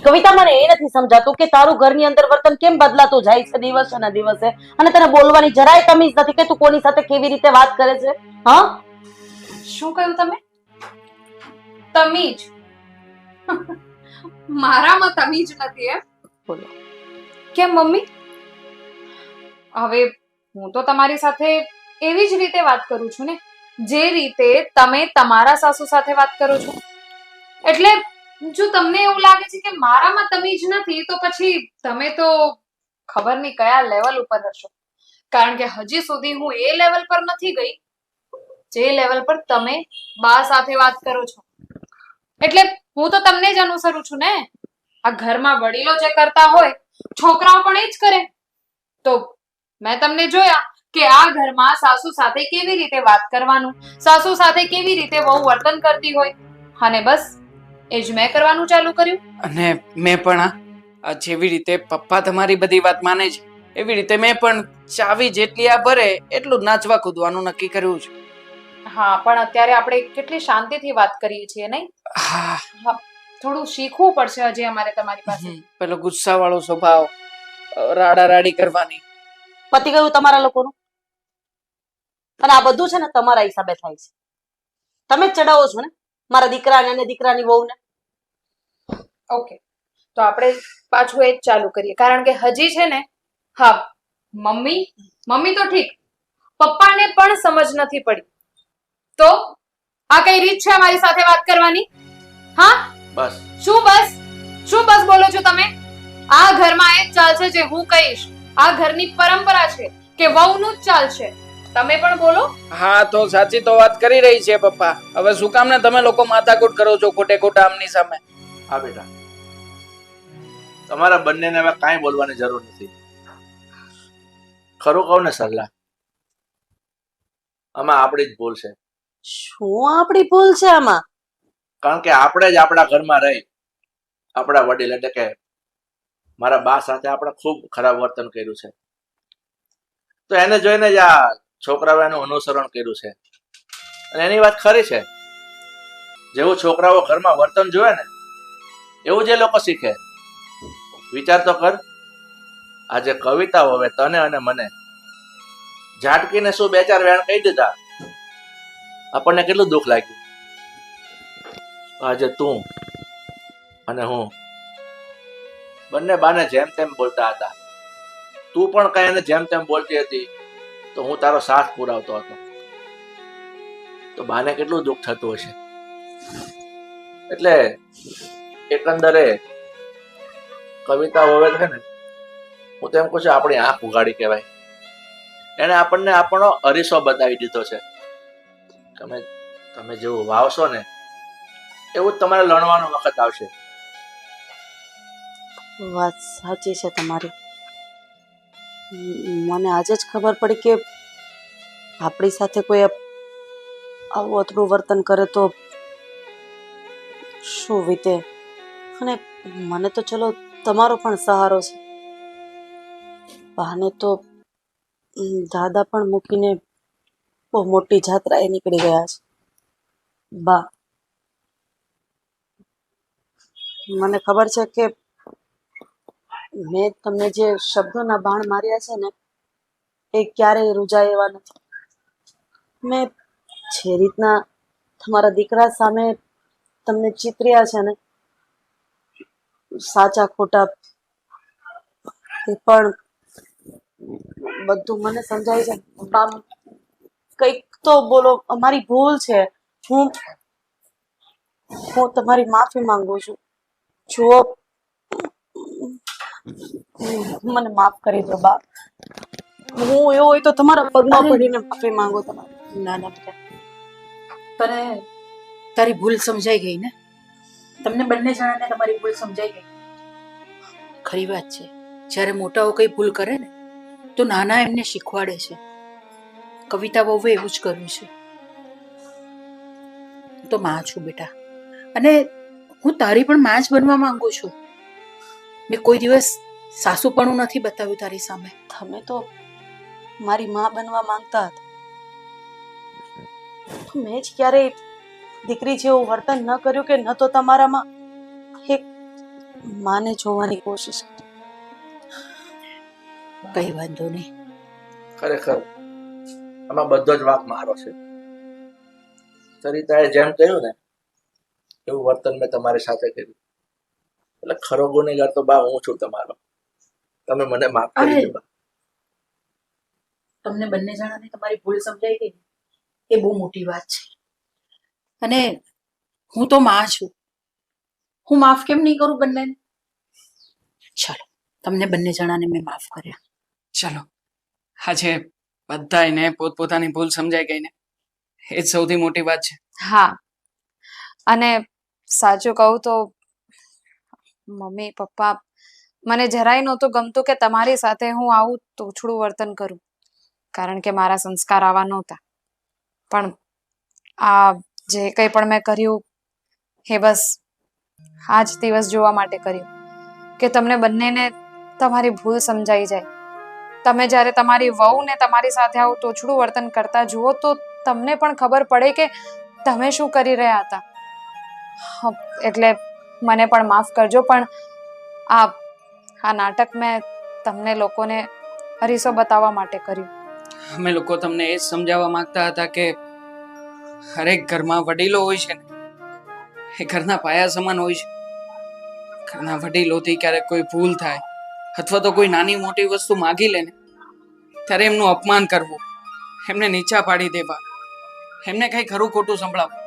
કવિતા, મને એ નથી સમજાતું કે તારું ઘરની અંદર વર્તન કેમ બદલાતું જાય છે દિવસે ને દિવસે, અને તને બોલવાની જરાય તમીઝ નથી કે તું કોની સાથે કેવી રીતે વાત કરે છે. હા, શું કહ્યું તમે? તમીજ? મારામાં તમીજ નથી એમ? બોલો. કેમ મમ્મી? હવે હું તો તમારી સાથે એવી જ રીતે વાત કરું છું ને જે રીતે તમે તમારા સાસુ સાથે વાત કરો છો. એટલે જો તમને એવું લાગે છે કે મારામાં તમીજ નથી તો પછી તમે તો ખબર નહીં કયા લેવલ ઉપર હશો, કારણ કે હજી સુધી હું એ લેવલ પર નથી ગઈ જે લેવલ પર તમે બા સાથે વાત કરો છો. એટલે હું તો તમને જ અનુસરું છું ને. આ ઘરમાં વડીલો જે કરતા હોય છોકરાઓ પણ એ જ કરે. તો મેં તમને જોયા કે આ ઘરમાં સાસુ સાથે કેવી રીતે વાત કરવાનું, સાસુ સાથે કેવી રીતે વહુ વર્તન કરતી હોય, અને બસ એ જ મેં કરવાનું ચાલુ કર્યું. અને મેં પણ આ જેવી રીતે પપ્પા તમારી બધી વાત માને છે એવી રીતે મેં પણ ચાવી જેટલી આ ભરે એટલું જ નાચવા કૂદવાનું નક્કી કર્યું છે. હા, પણ અત્યારે આપણે કેટલી શાંતિથી વાત કરીએ છીએ નહીં? હા, થોડું શીખવું પડશે હજી અમારે તમારી પાસે. પેલો ગુસ્સા વાળો સ્વભાવ, રાડા રાડી કરવાની. પતી ગયું તમારા લોકોનું. અને આ બધું છે ને તમારા હિસાબે થાય છે. તમે જ ચડાવો છો ને મારા દીકરાને અને દીકરાની વહુને. ઓકે, તો આપણે પાછું એ જ ચાલુ કરીએ, કારણ કે હજી છે ને, હા મમ્મી તો ઠીક, પપ્પાને પણ સમજ નથી પડી. તો આ કઈ રીત છે અમારી સાથે વાત કરવાની? હા, બસ. શું બસ બોલો છો તમે? આ ઘરમાં એ જ ચાલશે જે હું કહીશ. આ ઘરની પરંપરા છે કે વહુનું જ ચાલશે. તમે પણ બોલો. હા, તો સાચી તો વાત કરી રહી છે પપ્પા. હવે શું કામ ને તમે લોકો માથાકૂટ કરો છો ખોટે ખોટા આમની સામે? હા બેટા, તમારા બંનેને હવે કાંઈ બોલવાની જરૂર નથી. ખરું કહું ને સરલા, આમાં આપણી જ ભૂલ છે. શું આપણી ભૂલ છે આમાં? કારણ કે આપણે જ આપણા ઘરમાં રહી આપણા વડીલ એટલે કે મારા બા સાથે આપણે ખૂબ ખરાબ વર્તન કર્યું છે, તો એને જોઈને જ આ છોકરાઓ એનું અનુસરણ કર્યું છે. અને એની વાત ખરી છે જેવું છોકરાઓ ઘરમાં વર્તન જોવે ને એવું જ એ લોકો શીખે. વિચાર તો કર, આજે કવિતા હવે તને અને મને ઝાટકીને શું 2-4 વેણ કહી દીધા, આપણને કેટલું દુઃખ લાગ્યું. આજે તું અને હું બંને બાને જેમ તેમ બોલતા હતા. તું પણ કઈ એને જેમ તેમ બોલતી હતી તો હું તારો સાથ પુરાવતો હતો. તો બાને કેટલું દુઃખ થતું હશે. એટલે એકંદરે કવિતા હવે છે ને, હું તો એમ કહું છું આપણી આંખ ઉગાડી કહેવાય. એને આપણને આપણો અરીસો બતાવી દીધો છે. તમે જેવું વાવશો ને એવું જ તમારે લણવાનો વખત આવશે. વાત સાચી છે તમારી. મને આજે જ ખબર પડી કે આપણી સાથે કોઈ આવું અતડું વર્તન કરે તો શું વીતે. અને મને તો ચલો તમારો પણ સહારો છે. બાને તો દાદા પણ મૂકીને બહુ મોટી જાત્રાએ નીકળી ગયા છે. બા, મને ખબર છે કે મેં તમને જે શબ્દોના બાણ માર્યા છે ને એ ક્યારેય રૂજાય એવા નથી. મેં જે રીતના તમારા દીકરા સામે તમને ચિતર્યા છે ને, સાચા ખોટા એ પણ બધું મને સમજાય છે. બા, કંઈક તો બોલો, અમારી ભૂલ છે. હું તમારી માફી માંગુ છું. જુઓ, મને માફ કરી દો બા. હું એવું હોય તો તમારા પગમાં પડીને માફી માંગુ. તમારી ના ના બેટા, તને તારી ભૂલ સમજાઈ ગઈ ને? તમને બંને જણાને તમારી ભૂલ સમજાઈ ગઈ. ખરી વાત છે, જ્યારે મોટાઓ કઈ ભૂલ કરે ને તો નાના એમને શીખવાડે છે. કવિતા વહુએ એવું જ કર્યું છે. હું તો માં છું બેટા, અને હું તારી પણ માં જ બનવા માંગુ છું. મેં કોઈ દિવસ સાસુપણું નથી બતાવ્યું તારી સામે. તમે તો મારી માં બનવા માંગતા હતા. મેં જ ક્યારેય દીકરી જેવું વર્તન ન કર્યું કે ન તો તમારામાં એક માને જોવાની કોશિશ કરી. કઈ વાંધો નહીં. ખરેખર આમાં બધો જ વાંક મારો છે. સરિતાએ જેમ કહ્યું ને એવું વર્તન મેં તમારી સાથે કર્યું. એટલે ખરો ગુનેગાર તો બા હું છું તમારો. તમે મને માફ કરી દો. તમને બંને જણાને તમારી ભૂલ સમજાઈ ગઈ એ બહુ મોટી વાત છે. અને હું તો માં છું, હું માફ કેમ નહીં કરું બંનેને? ચાલો, તમને બંને જણાને મેં માફ કર્યા. ચલો, આજે બધાને પોતપોતાની ભૂલ સમજાઈ ગઈ ને, એ જ સૌથી મોટી વાત છે. હા, અને સાચું કહું તો મમ્મી પપ્પા, મને જરાય નહોતું ગમતું કે તમારી સાથે હું આવું તોછડું વર્તન કરું, કારણ કે મારા સંસ્કાર આવા નહોતા. પણ આ જે કંઈ પણ મેં કર્યું એ બસ આ જ દિવસ જોવા માટે કર્યું કે તમને બંનેને તમારી ભૂલ સમજાઈ જાય. તમે જ્યારે તમારી વહુને તમારી સાથે આવું તોછડું વર્તન કરતા જુઓ તો તમને પણ ખબર પડે કે તમે શું કરી રહ્યા હતા. એટલે મને પણ માફ કરજો, પણ આ નાટક મેં તમને લોકોને અરીસો બતાવવા માટે કર્યું. અમે લોકો તમને એ જ સમજાવવા માંગતા હતા કે હરેક ઘરમાં વડીલો હોય છે ને, એ ઘરના પાયા સમાન હોય છે. ઘરના વડીલોથી ક્યારેક કોઈ ભૂલ થાય અથવા તો કોઈ નાની મોટી વસ્તુ માગી લે ને, ત્યારે એમનું અપમાન કરવું, એમને નીચા પાડી દેવા, એમને કઈ ખરું ખોટું સંભળાવવું.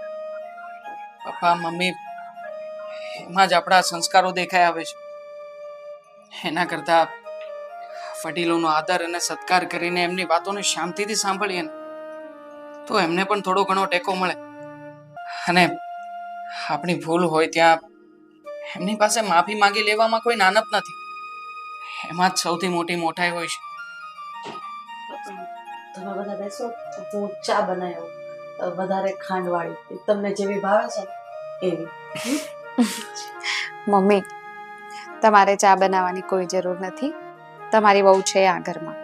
પપ્પા મમ્મી, એમાં જ આપણા સંસ્કારો દેખાઈ આવે છે. એના કરતા વડીલોનો આદર અને સત્કાર કરીને એમની વાતોને શાંતિથી સાંભળીએ ને તો એમને પણ થોડો ઘણો ટેકો મળે. અને આપણી ભૂલ હોય ત્યાં એમની પાસે માફી માંગી લેવામાં કોઈ નાનપ નથી. એમાં જ સૌથી મોટી મોટાઈ હોય છે. તમે બધા બેસો, હું ચા બનાવ્યો વધારે ખાંડ વાળી, તમને જેવી ભાવે છે એવી. મમ્મી, તમારે ચા બનાવવાની કોઈ જરૂર નથી. તમારી વહુ છે આ ઘરમાં.